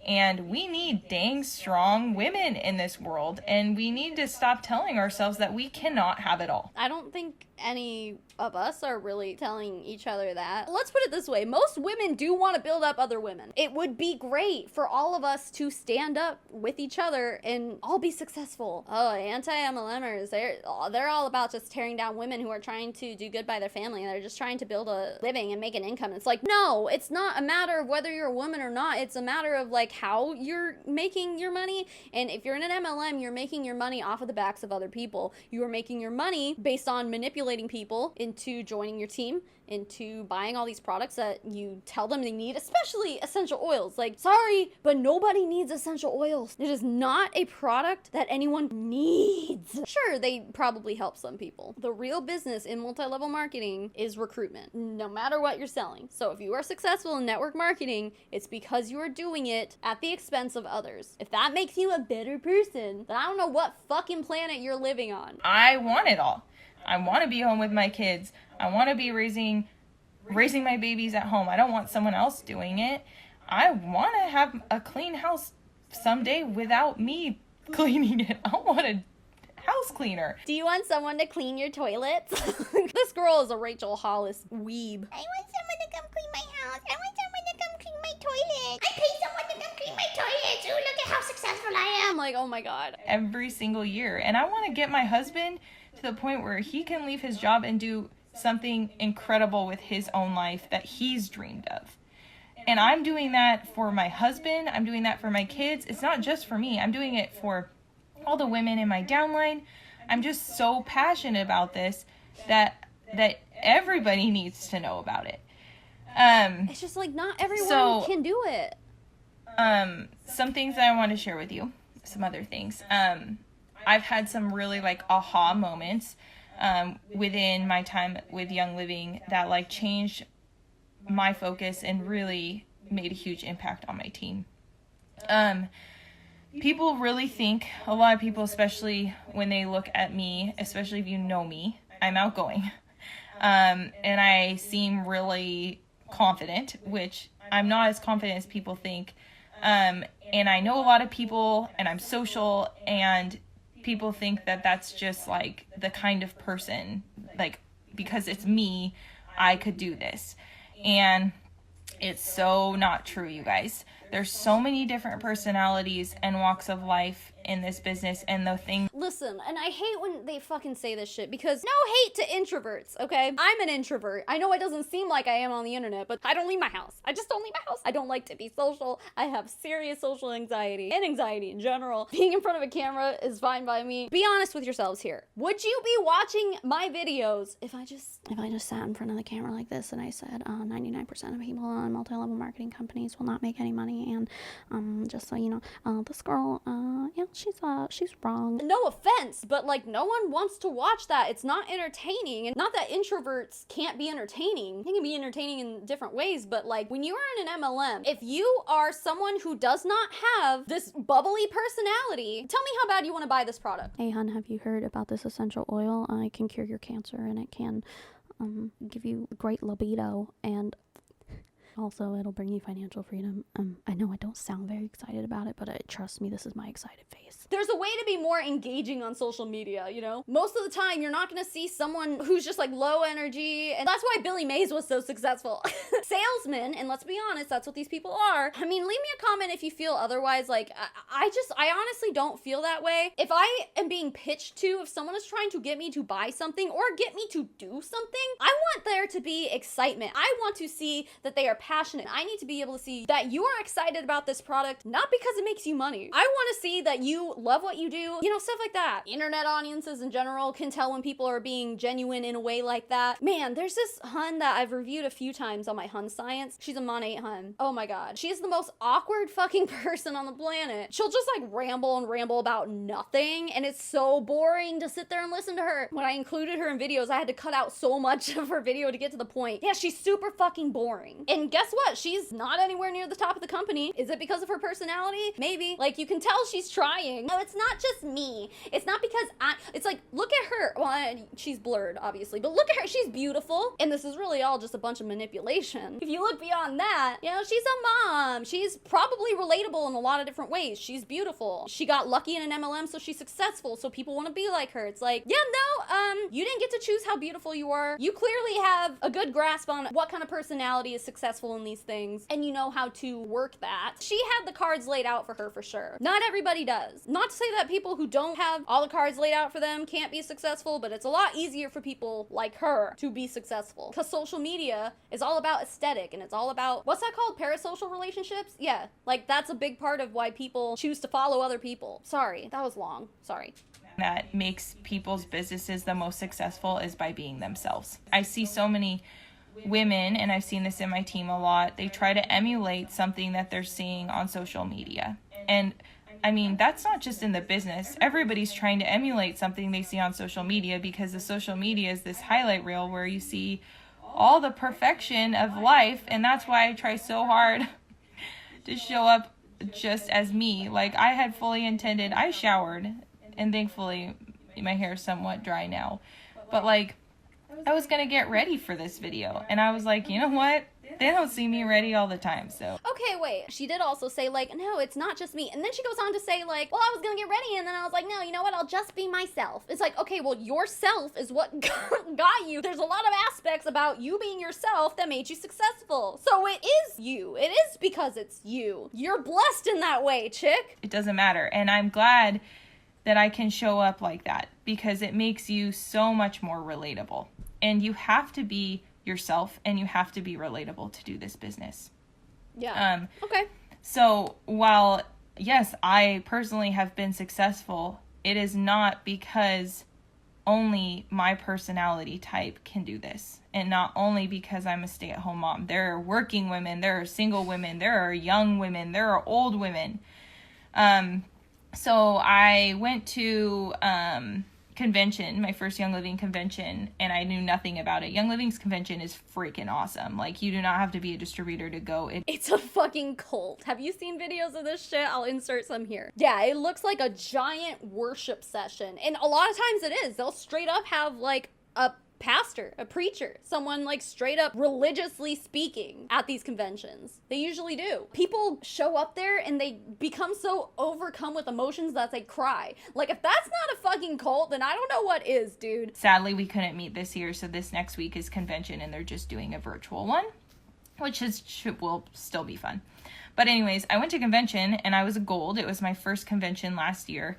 And we need dang strong women in this world, and we need to stop telling ourselves that we cannot have it all. I don't think any of us are really telling each other that. Let's put it this way. Most women do want to build up other women. It would be great for all of us to stand up with each other and all be successful. Oh, anti-mlmers, they're all about just tearing down women who are trying to do good by their family. They're just trying to build a living and make an income. It's like, no, it's not a matter of whether you're a woman or not. It's a matter of like how you're making your money. And if you're in an MLM, you're making your money off of the backs of other people. You are making your money based on manipulating people into joining your team, into buying all these products that you tell them they need, especially essential oils. Like, sorry, but nobody needs essential oils. It is not a product that anyone needs. Sure, they probably help some people. The real business in multi-level marketing is recruitment, no matter what you're selling. So if you are successful in network marketing, it's because you are doing it at the expense of others. If that makes you a better person, then I don't know what fucking planet you're living on. I want it all. I want to be home with my kids. I want to be raising my babies at home. I don't want someone else doing it. I want to have a clean house someday without me cleaning it. I want a house cleaner. Do you want someone to clean your toilets? This girl is a Rachel Hollis weeb. I want someone to come clean my house. I want someone to come clean my toilet. I pay someone to come clean my toilet. Ooh, look at how successful I am. I'm like, oh my god. Every single year. And I want to get my husband to the point where he can leave his job and do something incredible with his own life that he's dreamed of. And I'm doing that for my husband. I'm doing that for my kids. It's not just for me. I'm doing it for all the women in my downline. I'm just so passionate about this that everybody needs to know about it. It's just like not everyone can do it. Some things that I want to share with you. Some other things. I've had some really like aha moments within my time with Young Living that like changed my focus and really made a huge impact on my team. People really think, a lot of people, especially when they look at me, especially if you know me, I'm outgoing. And I seem really confident, which I'm not as confident as people think. And I know a lot of people, and I'm social, and people think that that's just like the kind of person, like, because it's me, I could do this. And it's so not true, you guys. There's so many different personalities and walks of life in this business, and the thing. Listen, and I hate when they fucking say this shit, because no hate to introverts, okay? I'm an introvert. I know it doesn't seem like I am on the internet, but I don't leave my house. I just don't leave my house. I don't like to be social. I have serious social anxiety and anxiety in general. Being in front of a camera is fine by me. Be honest with yourselves here. Would you be watching my videos if I just sat in front of the camera like this and I said 99% of people on multi-level marketing companies will not make any money, and just so you know, this girl, yeah, she's wrong. No offense, but like no one wants to watch that. It's not entertaining. And not that introverts can't be entertaining. They can be entertaining in different ways, but like when you are in an MLM, if you are someone who does not have this bubbly personality, tell me how bad you want to buy this product. Hey hun, have you heard about this essential oil? It can cure your cancer, and it can give you great libido, and also it'll bring you financial freedom. I know I don't sound very excited about it, but trust me, this is my excited face. There's a way to be more engaging on social media, you know? Most of the time, you're not gonna see someone who's just like low energy, and that's why Billy Mays was so successful. Salesmen, and let's be honest, that's what these people are. I mean, leave me a comment if you feel otherwise. Like, I honestly don't feel that way. If I am being pitched to, if someone is trying to get me to buy something or get me to do something, I want there to be excitement. I want to see that they are passionate. I need to be able to see that you are excited about this product, not because it makes you money. I want to see that you love what you do, you know, stuff like that. Internet audiences in general can tell when people are being genuine in a way like that. Man, there's this hun that I've reviewed a few times on my hun science. She's a Mon 8 hun. Oh my god. She is the most awkward fucking person on the planet. She'll just like ramble about nothing, and it's so boring to sit there and listen to her. When I included her in videos, I had to cut out so much of her video video to get to the point. Yeah, she's super fucking boring. And guess what? She's not anywhere near the top of the company. Is it because of her personality? Maybe. Like, you can tell she's trying. No, it's not just me. It's not because it's like, look at her. Well, she's blurred, obviously, but look at her. She's beautiful. And this is really all just a bunch of manipulation. If you look beyond that, you know, she's a mom. She's probably relatable in a lot of different ways. She's beautiful. She got lucky in an MLM, so she's successful, so people want to be like her. It's like, yeah, no, you didn't get to choose how beautiful you are. You clearly have a good grasp on what kind of personality is successful in these things, and you know how to work that. She had the cards laid out for her for sure. Not everybody does. Not to say that people who don't have all the cards laid out for them can't be successful, but it's a lot easier for people like her to be successful. Because social media is all about aesthetic, and it's all about, what's that called? Parasocial relationships? Yeah, like that's a big part of why people choose to follow other people. Sorry, that was long. Sorry. That makes people's businesses the most successful is by being themselves. I see so many women, and I've seen this in my team a lot, they try to emulate something that they're seeing on social media. And I mean, that's not just in the business. Everybody's trying to emulate something they see on social media, because the social media is this highlight reel where you see all the perfection of life. And that's why I try so hard to show up just as me. Like, I had fully intended, I showered, and thankfully my hair is somewhat dry now, but like, I was gonna get ready for this video, and I was like, you know what? They don't see me ready all the time, so. Okay, wait. She did also say, like, no, it's not just me. And then she goes on to say, like, well, I was gonna get ready, and then I was like, no, you know what? I'll just be myself. It's like, okay, well, yourself is what got you. There's a lot of aspects about you being yourself that made you successful. So it is you. It is because it's you. You're blessed in that way, chick. It doesn't matter, and I'm glad that I can show up like that, because it makes you so much more relatable. And you have to be yourself, and you have to be relatable to do this business. Yeah. Okay. So while, yes, I personally have been successful, it is not because only my personality type can do this. And not only because I'm a stay-at-home mom. There are working women, there are single women, there are young women, there are old women. So I went to convention, my first Young Living convention, and I knew nothing about it. Young Living's convention is freaking awesome. Like, you do not have to be a distributor to go. It's a fucking cult. Have you seen videos of this shit? I'll insert some here. Yeah, it looks like a giant worship session. And a lot of times it is. They'll straight up have like a pastor, a preacher, someone like straight up religiously speaking at these conventions. They usually do. People show up there and they become so overcome with emotions that they cry. Like, if that's not a fucking cult, then I don't know what is, dude. Sadly, we couldn't meet this year, so this next week is convention, and they're just doing a virtual one, which will still be fun. But anyways, I went to convention, and I was a gold. It was my first convention last year,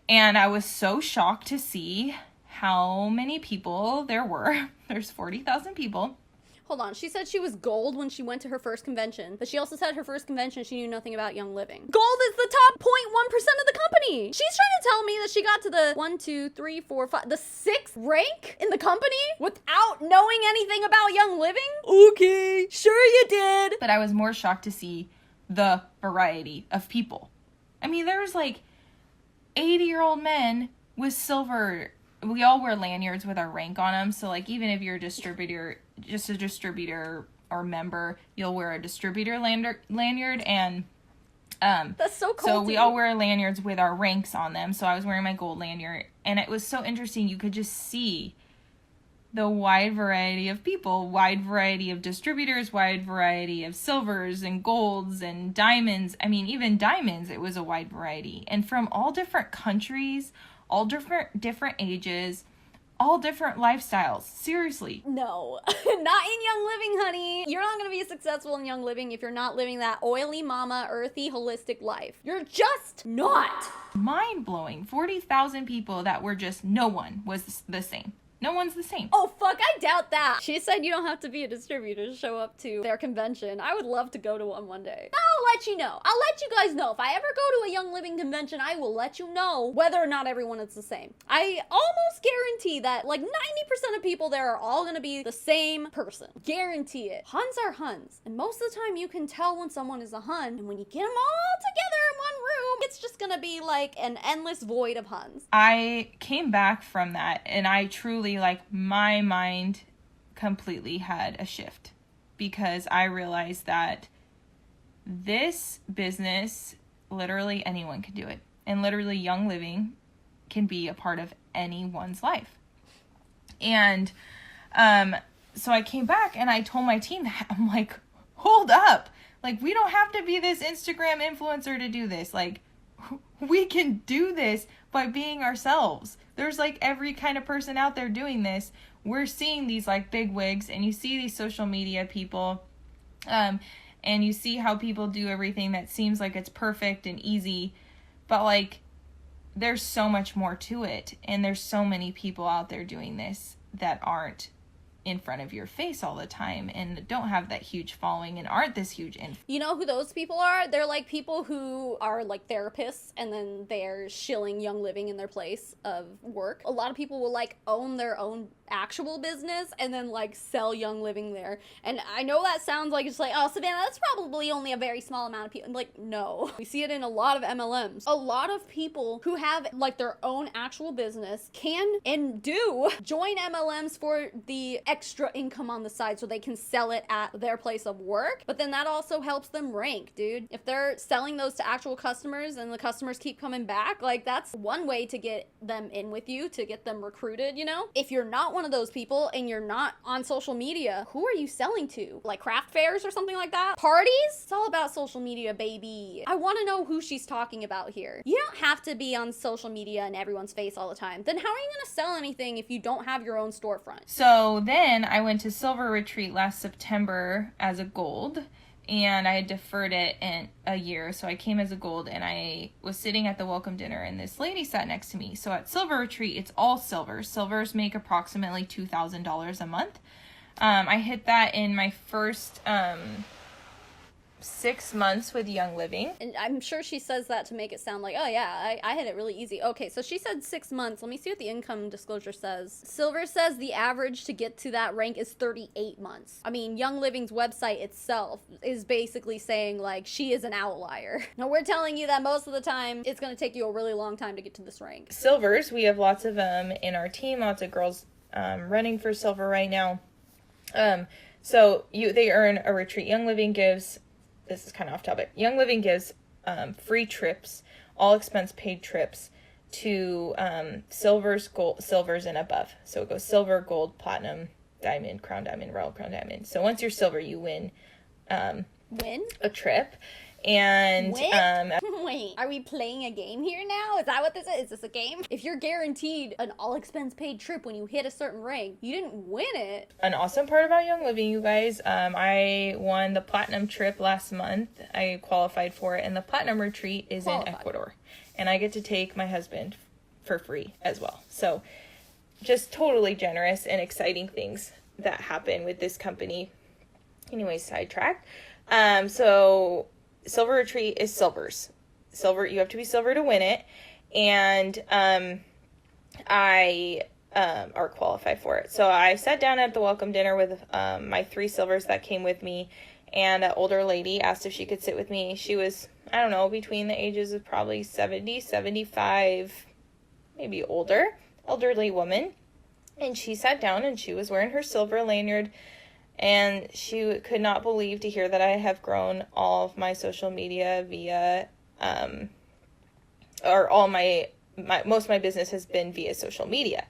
and I was so shocked to see how many people there were. There's 40,000 people. Hold on. She said she was gold when she went to her first convention, but she also said her first convention she knew nothing about Young Living. Gold is the top 0.1% of the company. She's trying to tell me that she got to the 1, 2, 3, 4, 5, the 6th rank in the company without knowing anything about Young Living? Okay, sure you did. But I was more shocked to see the variety of people. I mean, there was like 80-year-old men with silver. We all wear lanyards with our rank on them. So like, even if you're a distributor, just a distributor or member, you'll wear a distributor lanyard. And that's so cool. So we all wear lanyards with our ranks on them. So I was wearing my gold lanyard, and it was so interesting. You could just see the wide variety of people, wide variety of distributors, wide variety of silvers and golds and diamonds. I mean, even diamonds, it was a wide variety. And from all different countries, all different ages, all different lifestyles. Seriously. No, not in Young Living, honey. You're not going to be successful in Young Living if you're not living that oily mama, earthy, holistic life. You're just not. Mind-blowing. 40,000 people that were just, no one was the same. No one's the same. Oh, fuck, I doubt that. She said you don't have to be a distributor to show up to their convention. I would love to go to one day. I'll let you know. I'll let you guys know. If I ever go to a Young Living convention, I will let you know whether or not everyone is the same. I almost guarantee that like 90% of people there are all gonna be the same person. Guarantee it. Huns are Huns. And most of the time you can tell when someone is a Hun. And when you get them all together in one room, it's just gonna be like an endless void of Huns. I came back from that, and I truly, like, my mind completely had a shift, because I realized that this business, literally anyone can do it. And literally Young Living can be a part of anyone's life. And so I came back and I told my team that. I'm like, hold up. Like, we don't have to be this Instagram influencer to do this. Like, we can do this by being ourselves. There's like every kind of person out there doing this. We're seeing these like big wigs, and you see these social media people, and you see how people do everything that seems like it's perfect and easy, but like there's so much more to it, and there's so many people out there doing this that aren't in front of your face all the time and don't have that huge following and aren't this huge You know who those people are? They're like people who are like therapists, and then they're shilling Young Living in their place of work. A lot of people will like own their own actual business and then like sell Young Living there. And I know that sounds like it's like, oh, Savannah, that's probably only a very small amount of people. I'm like, no. We see it in a lot of MLMs. A lot of people who have like their own actual business can and do join MLMs for the extra income on the side so they can sell it at their place of work. But then that also helps them rank, dude. If they're selling those to actual customers and the customers keep coming back, like that's one way to get them in with you, to get them recruited, you know? If you're not one of those people and you're not on social media, who are you selling to? Like craft fairs or something like that? Parties? It's all about social media, baby. I want to know who she's talking about here. You don't have to be on social media in everyone's face all the time. Then how are you going to sell anything if you don't have your own storefront? So then I went to Silver Retreat last September as a gold, and I had deferred it in a year. So I came as a gold, and I was sitting at the welcome dinner, and this lady sat next to me. So at Silver Retreat, it's all silvers. Silvers make approximately $2,000 a month. I hit that in my first 6 months with Young Living. And I'm sure she says that to make it sound like, oh yeah, I hit it really easy. Okay, so she said 6 months. Let me see what the income disclosure says. Silver says the average to get to that rank is 38 months. I mean, Young Living's website itself is basically saying like she is an outlier. Now we're telling you that most of the time it's going to take you a really long time to get to this rank. Silvers, we have lots of them in our team, lots of girls running for silver right now. So they earn a retreat. Young Living gives, this is kind of off topic, Young Living gives free trips, all expense paid trips to silvers and above. So it goes silver, gold, platinum, diamond, crown diamond, royal crown diamond. So once you're silver, you win a trip. And wait, are we playing a game here now? Is that what this is? Is this a game? If you're guaranteed an all expense paid trip when you hit a certain rank, you didn't win it. An awesome part about Young Living, you guys, I won the platinum trip last month. I qualified for it, and the platinum retreat is in Ecuador, and I get to take my husband for free as well. So just totally generous and exciting things that happen with this company. Anyways, sidetracked. So Silver Retreat is silvers. Silver, you have to be silver to win it. And I are qualified for it. So I sat down at the welcome dinner with my 3 silvers that came with me, and an older lady asked if she could sit with me. She was, I don't know, between the ages of probably 70, 75, maybe older, elderly woman. And she sat down, and she was wearing her silver lanyard, and she could not believe to hear that I have grown all of my social media via, most of my business has been via social media.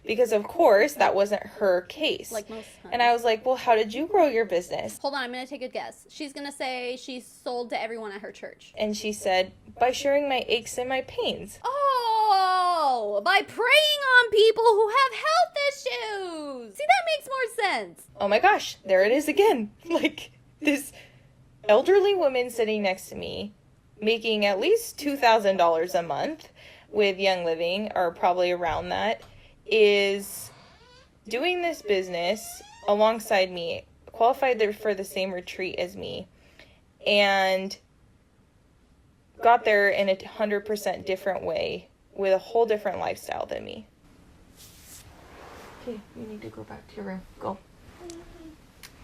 Because, of course, that wasn't her case. Like most times. And I was like, well, how did you grow your business? Hold on, I'm going to take a guess. She's going to say she sold to everyone at her church. And she said, by sharing my aches and my pains. Oh, by preying on people who have health issues. See, that makes more sense. Oh my gosh, there it is again. Like, this elderly woman sitting next to me, making at least $2,000 a month with Young Living, or probably around that, is doing this business alongside me, qualified there for the same retreat as me, and got there in a 100% different way with a whole different lifestyle than me. Okay, you need to go back to your room. Go.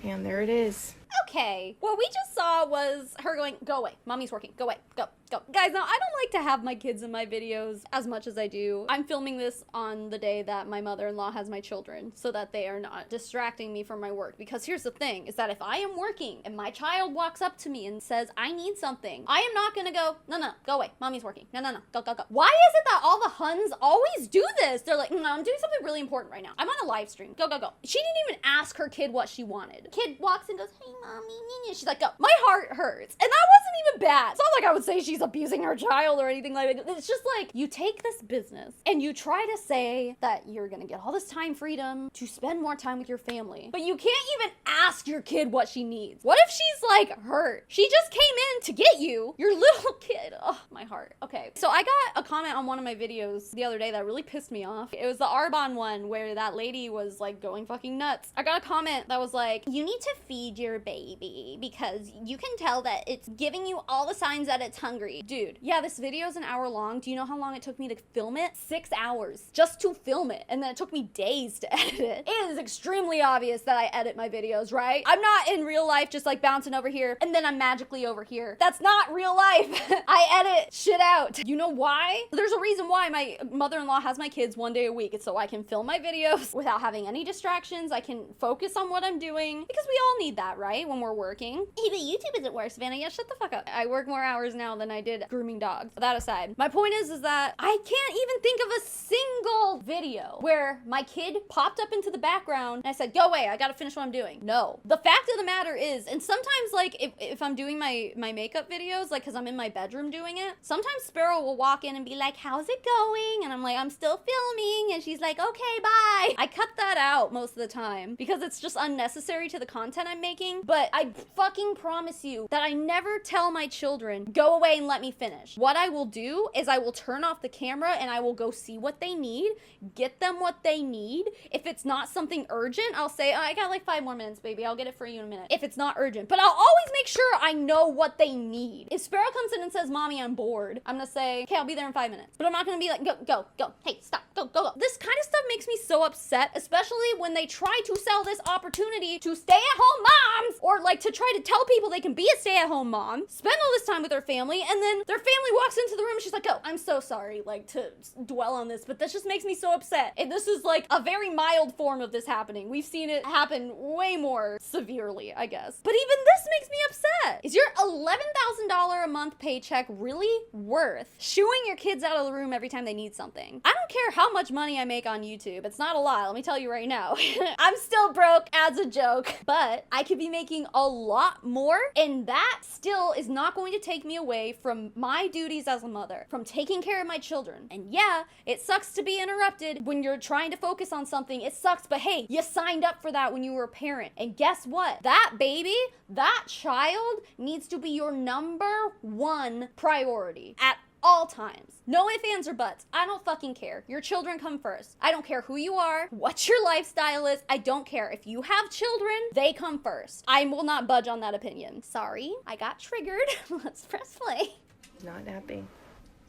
And there it is. Okay, what we just saw was her going, go away. Mommy's working. Go away. Go. Go. Guys, now I don't like to have my kids in my videos as much as I do. I'm filming this on the day that my mother-in-law has my children so that they are not distracting me from my work. Because here's the thing, is that if I am working and my child walks up to me and says, I need something, I am not gonna go, no, go away, mommy's working. No, go. Why is it that all the Huns always do this? They're like, no, I'm doing something really important right now. I'm on a live stream. Go. She didn't even ask her kid what she wanted. Kid walks and goes, hey, mommy. She's like, go. My heart hurts. And that wasn't even bad. It's not like I would say she's abusing her child or anything like that. It's just like, you take this business and you try to say that you're gonna get all this time freedom to spend more time with your family, but you can't even ask your kid what she needs. What if she's like hurt? She just came in to get you, your little kid. Oh, my heart. Okay, so I got a comment on one of my videos the other day that really pissed me off. It was the Arbonne one where that lady was like going fucking nuts. I got a comment that was like, you need to feed your baby because you can tell that it's giving you all the signs that it's hungry. Dude, yeah, this video is an hour long. Do you know how long it took me to film it? 6 hours just to film it. And then it took me days to edit it. It is extremely obvious that I edit my videos, right? I'm not in real life just like bouncing over here and then I'm magically over here. That's not real life. I edit shit out. You know why? There's a reason why my mother-in-law has my kids 1 day a week. It's so I can film my videos without having any distractions. I can focus on what I'm doing because we all need that, right? When we're working. Hey, but YouTube isn't work, Savannah. Yeah, shut the fuck up. I work more hours now than I did grooming dogs. That aside, my point is that I can't even think of a single video where my kid popped up into the background and I said, go away, I gotta finish what I'm doing. No. The fact of the matter is, and sometimes like if I'm doing my makeup videos, like cause I'm in my bedroom doing it, sometimes Sparrow will walk in and be like, how's it going? And I'm like, I'm still filming. And she's like, okay, bye. I cut that out most of the time because it's just unnecessary to the content I'm making. But I fucking promise you that I never tell my children, go away and let me finish. What I will do is I will turn off the camera and I will go see what they need, get them what they need. If it's not something urgent, I'll say, oh, I got like 5 more minutes, baby. I'll get it for you in a minute. If it's not urgent, but I'll always make sure I know what they need. If Sparrow comes in and says, mommy, I'm bored, I'm gonna say, okay, I'll be there in 5 minutes. But I'm not gonna be like, go. Hey, stop, go. This kind of stuff makes me so upset, especially when they try to sell this opportunity to stay-at-home moms or like to try to tell people they can be a stay-at-home mom, spend all this time with their family, and then their family walks into the room and she's like, oh, I'm so sorry, like to dwell on this, but this just makes me so upset. And this is like a very mild form of this happening. We've seen it happen way more severely, I guess. But even this makes me upset. Is your $11,000 a month paycheck really worth shooing your kids out of the room every time they need something? I don't care how much money I make on YouTube. It's not a lot, let me tell you right now. I'm still broke as a joke, but I could be making a lot more, and that still is not going to take me away from my duties as a mother, from taking care of my children. And yeah, it sucks to be interrupted when you're trying to focus on something. It sucks, but hey, you signed up for that when you were a parent. And guess what? That baby, that child needs to be your #1 priority at all times. No ifs, ands, or buts. I don't fucking care. Your children come first. I don't care who you are, what your lifestyle is. I don't care. If you have children, they come first. I will not budge on that opinion. Sorry, I got triggered. Let's press play. Not napping.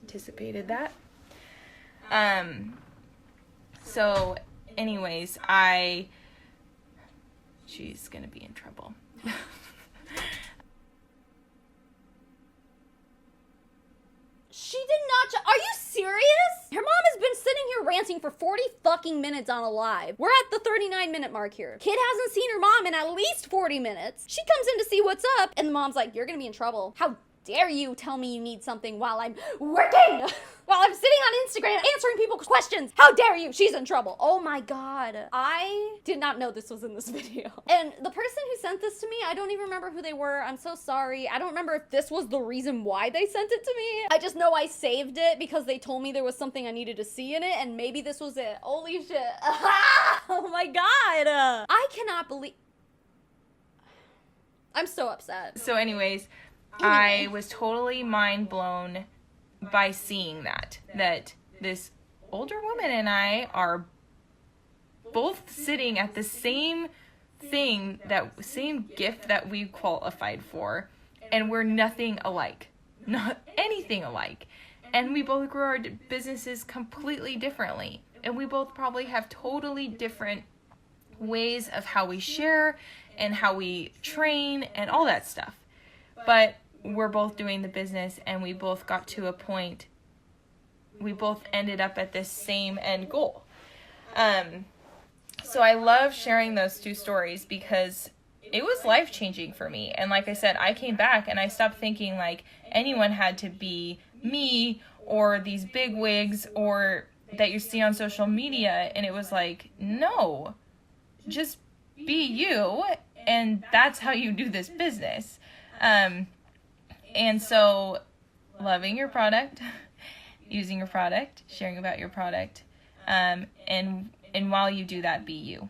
Anticipated that. So anyways, she's gonna be in trouble. She did not. Are you serious? Her mom has been sitting here ranting for 40 fucking minutes on a live. We're at the 39-minute mark here. Kid hasn't seen her mom in at least 40 minutes. She comes in to see what's up, and the mom's like, you're gonna be in trouble. How dare you tell me you need something while I'm working? While I'm sitting on Instagram answering people's questions. How dare you? She's in trouble. Oh my God. I did not know this was in this video. And the person who sent this to me, I don't even remember who they were. I'm so sorry. I don't remember if this was the reason why they sent it to me. I just know I saved it because they told me there was something I needed to see in it, and maybe this was it. Holy shit. Oh my God. I cannot believe. I'm so upset. So anyways, I was totally mind blown by seeing that this older woman and I are both sitting at the same thing, that same gift that we qualified for, and we're nothing alike, not anything alike, and we both grew our businesses completely differently, and we both probably have totally different ways of how we share and how we train and all that stuff. But we're both doing the business and we both got to a point, we both ended up at this same end goal. So I love sharing those two stories because it was life-changing for me. And like I said, I came back and I stopped thinking like anyone had to be me or these big wigs or that you see on social media. And it was like, no, just be you. And that's how you do this business. And so loving your product, using your product, sharing about your product, and while you do that, be you.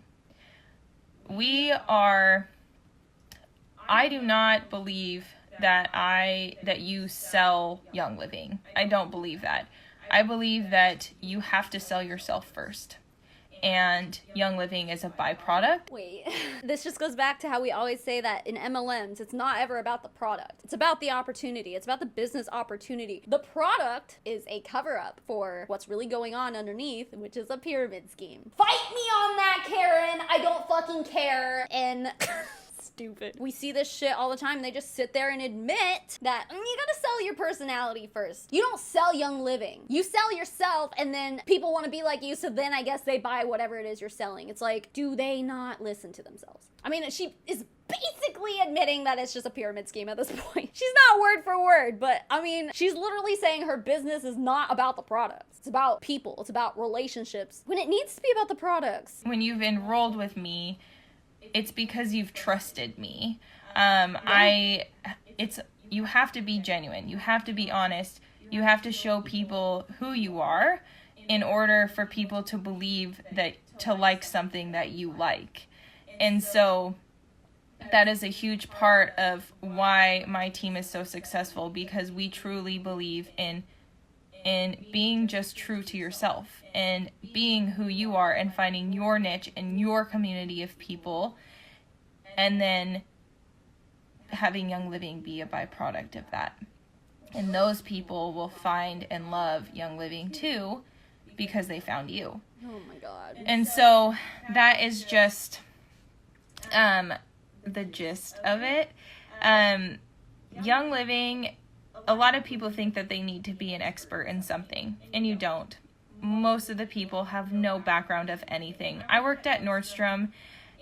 I do not believe that you sell Young Living. I don't believe that. I believe that you have to sell yourself first. And Young Living is a byproduct. Wait, this just goes back to how we always say that in MLMs, it's not ever about the product. It's about the opportunity. It's about the business opportunity. The product is a cover-up for what's really going on underneath, which is a pyramid scheme. Fight me on that, Karen! I don't fucking care. And... stupid. We see this shit all the time and they just sit there and admit that you gotta sell your personality first. You don't sell Young Living. You sell yourself and then people want to be like you, so then I guess they buy whatever it is you're selling. It's like, do they not listen to themselves? I mean, she is basically admitting that it's just a pyramid scheme at this point. She's not word for word, but I mean, she's literally saying her business is not about the products. It's about people. It's about relationships when it needs to be about the products. When you've enrolled with me, it's because you've trusted me. You have to be genuine. You have to be honest. You have to show people who you are in order for people to believe to like something that you like. And so that is a huge part of why my team is so successful, because we truly believe in being just true to yourself and being who you are and finding your niche and your community of people, and then having Young Living be a byproduct of that. And those people will find and love Young Living too because they found you. Oh my God. And so that is just the gist of it. Young Living, a lot of people think that they need to be an expert in something, and you don't. Most of the people have no background of anything. I worked at Nordstrom,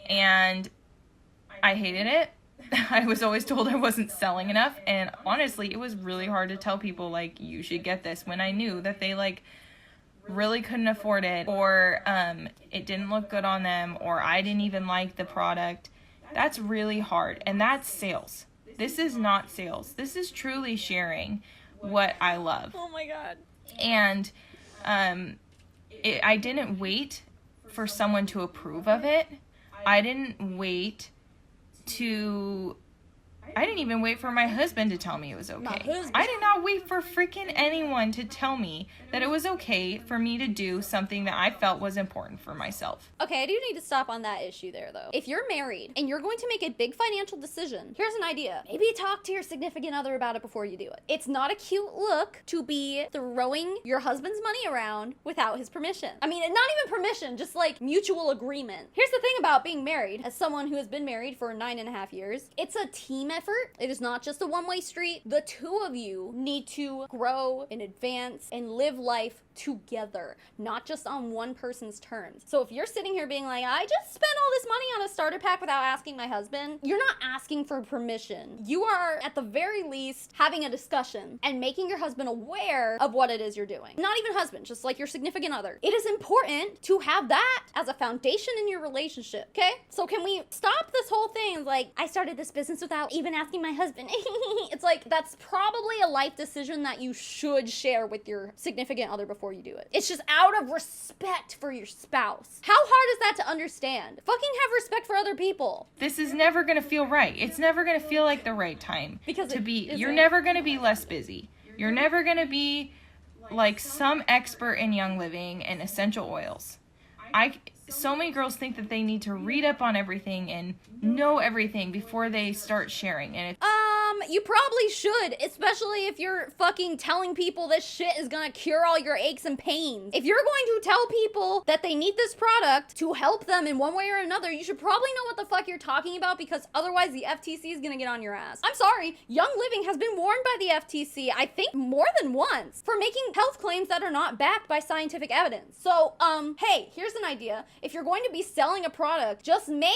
and I hated it. I was always told I wasn't selling enough, and honestly, it was really hard to tell people, like, you should get this, when I knew that they, like, really couldn't afford it, or it didn't look good on them, or I didn't even like the product. That's really hard, and that's sales. This is not sales. This is truly sharing what I love. Oh my God. And I didn't wait for someone to approve of it. I didn't even wait for my husband to tell me it was okay. I did not wait for freaking anyone to tell me that it was okay for me to do something that I felt was important for myself. Okay, I do need to stop on that issue there, though. If you're married and you're going to make a big financial decision, here's an idea. Maybe talk to your significant other about it before you do it. It's not a cute look to be throwing your husband's money around without his permission. I mean, not even permission, just like mutual agreement. Here's the thing about being married. As someone who has been married for 9.5 years, it's a team effort. It is not just a one-way street. The two of you need to grow and advance and live life together, not just on one person's terms. So if you're sitting here being like, I just spent all this money on a starter pack without asking my husband, you're not asking for permission. You are at the very least having a discussion and making your husband aware of what it is you're doing. Not even husband, just like your significant other. It is important to have that as a foundation in your relationship, okay? So can we stop this whole thing like, I started this business without even asking my husband? It's like, that's probably a life decision that you should share with your significant other before you do it. It's just out of respect for your spouse. How hard is that to understand? Fucking have respect for other people. This is never going to feel right. It's never going to feel like the right time you're never going to be less busy. You're never going to be like some expert in Young Living and essential oils. So many girls think that they need to read up on everything and know everything before they start sharing, and You probably should, especially if you're fucking telling people this shit is gonna cure all your aches and pains. If you're going to tell people that they need this product to help them in one way or another, you should probably know what the fuck you're talking about, because otherwise the FTC is gonna get on your ass. I'm sorry, Young Living has been warned by the FTC, I think more than once, for making health claims that are not backed by scientific evidence. So, hey, here's an idea. If you're going to be selling a product, just maybe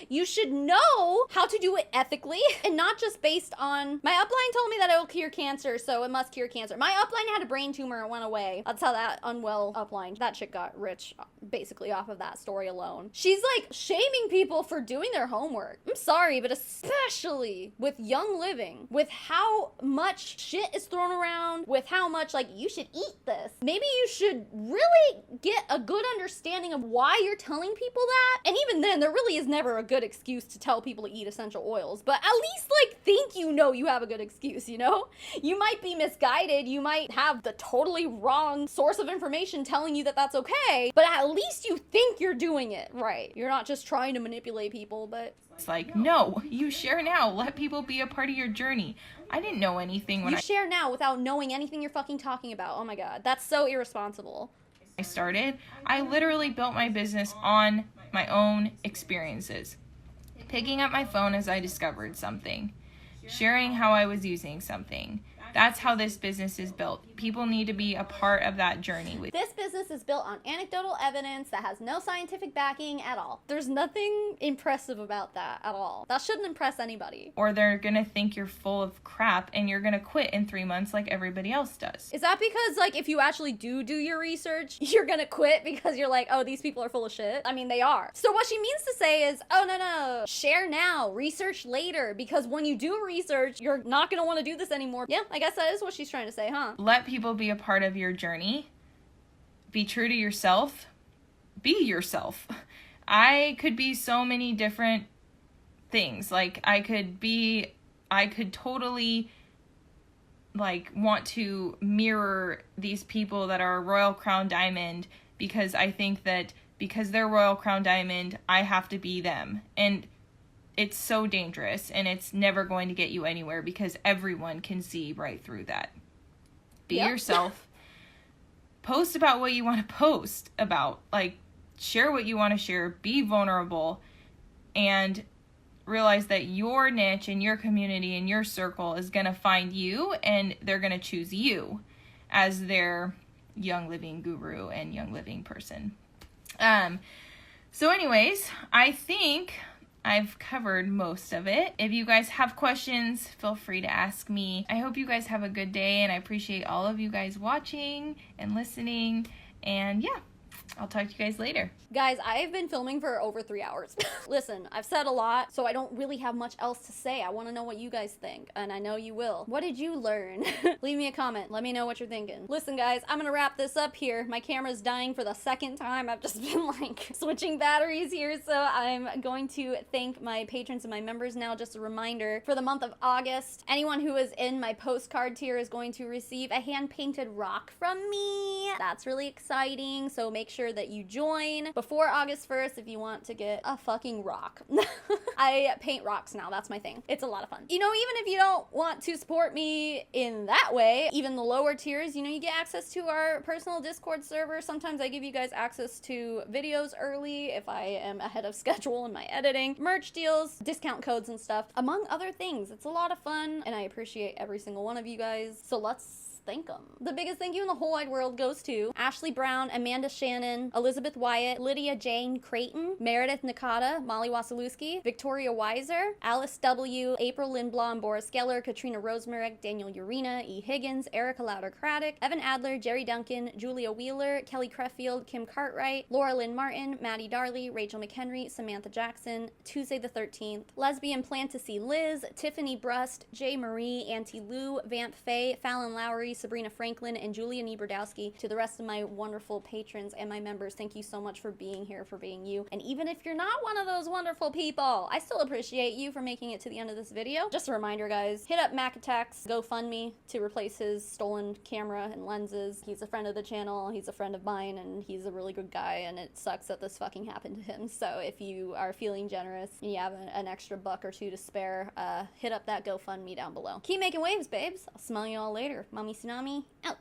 you should know how to do it ethically and not just based on, my upline told me that it'll cure cancer, so it must cure cancer. My upline had a brain tumor and went away. That's how that unwell upline, that chick got rich basically off of that story alone. She's like shaming people for doing their homework. I'm sorry, but especially with Young Living, with how much shit is thrown around, with how much like you should eat this, maybe you should really get a good understanding of why you're telling people that. And even then, there really is never a good excuse to tell people to eat essential oils, but at least like think you know you have a good excuse, you know? You might be misguided, you might have the totally wrong source of information telling you that that's okay, but at least you think you're doing it right. You're not just trying to manipulate people, but It's like, no, you share now. Let people be a part of your journey. I didn't know anything when you share now without knowing anything you're fucking talking about. Oh my god, that's so irresponsible. I started. I literally built my business on my own experiences. Picking up my phone as I discovered something. Sharing how I was using something. That's how this business is built. People need to be a part of that journey with This business is built on anecdotal evidence that has no scientific backing at all. There's nothing impressive about that at all. That shouldn't impress anybody. or they're gonna think you're full of crap and you're gonna quit in 3 months like everybody else does. Is that because, like, if you actually do your research, you're gonna quit because you're like, oh, these people are full of shit? I mean, they are. So what she means to say is, oh, no, share now, research later, because when you do research, you're not gonna want to do this anymore. Yeah, I guess that is what she's trying to say, huh? Let people be a part of your journey. Be true to yourself. Be yourself. I could be so many different things. Like, I could totally, like, want to mirror these people that are Royal Crown Diamond because I think that because they're Royal Crown Diamond, I have to be them. And it's so dangerous, and it's never going to get you anywhere because everyone can see right through that. Be yourself. Post about what you want to post about. Like, share what you want to share. Be vulnerable. And realize that your niche and your community and your circle is going to find you, and they're going to choose you as their Young Living guru and Young Living person. So anyways, I think I've covered most of it. If you guys have questions, feel free to ask me. I hope you guys have a good day, and I appreciate all of you guys watching and listening. And yeah, I'll talk to you guys later. Guys, I've been filming for over 3 hours. Listen, I've said a lot, so I don't really have much else to say. I want to know what you guys think, and I know you will. What did you learn? Leave me a comment. Let me know what you're thinking. Listen, guys, I'm gonna wrap this up here. My camera's dying for the second time. I've just been, like, switching batteries here, so I'm going to thank my patrons and my members now. Just a reminder, for the month of August, anyone who is in my postcard tier is going to receive a hand-painted rock from me. That's really exciting, so make sure that you join before August 1st if you want to get a fucking rock. I paint rocks now. That's my thing. It's a lot of fun. You know, even if you don't want to support me in that way, even the lower tiers, you know, you get access to our personal Discord server. Sometimes I give you guys access to videos early if I am ahead of schedule in my editing, merch deals, discount codes and stuff, among other things. It's a lot of fun, and I appreciate every single one of you guys. So let's thank them. The biggest thank you in the whole wide world goes to Ashley Brown, Amanda Shannon, Elizabeth Wyatt, Lydia Jane Creighton, Meredith Nakata, Molly Wasilewski, Victoria Weiser, Alice W., April Lindblom, Boris Geller, Katrina Rosemarick, Daniel Urena, E. Higgins, Erica Louder-Craddock, Evan Adler, Jerry Duncan, Julia Wheeler, Kelly Creffield, Kim Cartwright, Laura Lynn Martin, Maddie Darley, Rachel McHenry, Samantha Jackson, Tuesday the 13th, Lesbian Plantasy Liz, Tiffany Brust, Jay Marie, Auntie Lou, Vamp Faye, Fallon Lowry, Corey, Sabrina Franklin, and Julia Nieberdowski. To the rest of my wonderful patrons and my members, thank you so much for being here, for being you. And even if you're not one of those wonderful people, I still appreciate you for making it to the end of this video. Just a reminder, guys, hit up Mack Attack's GoFundMe to replace his stolen camera and lenses. He's a friend of the channel, he's a friend of mine, and he's a really good guy, and it sucks that this fucking happened to him. So if you are feeling generous and you have an extra buck or two to spare, hit up that GoFundMe down below. Keep making waves, babes. I'll smell you all later. Mommy Tsunami, out.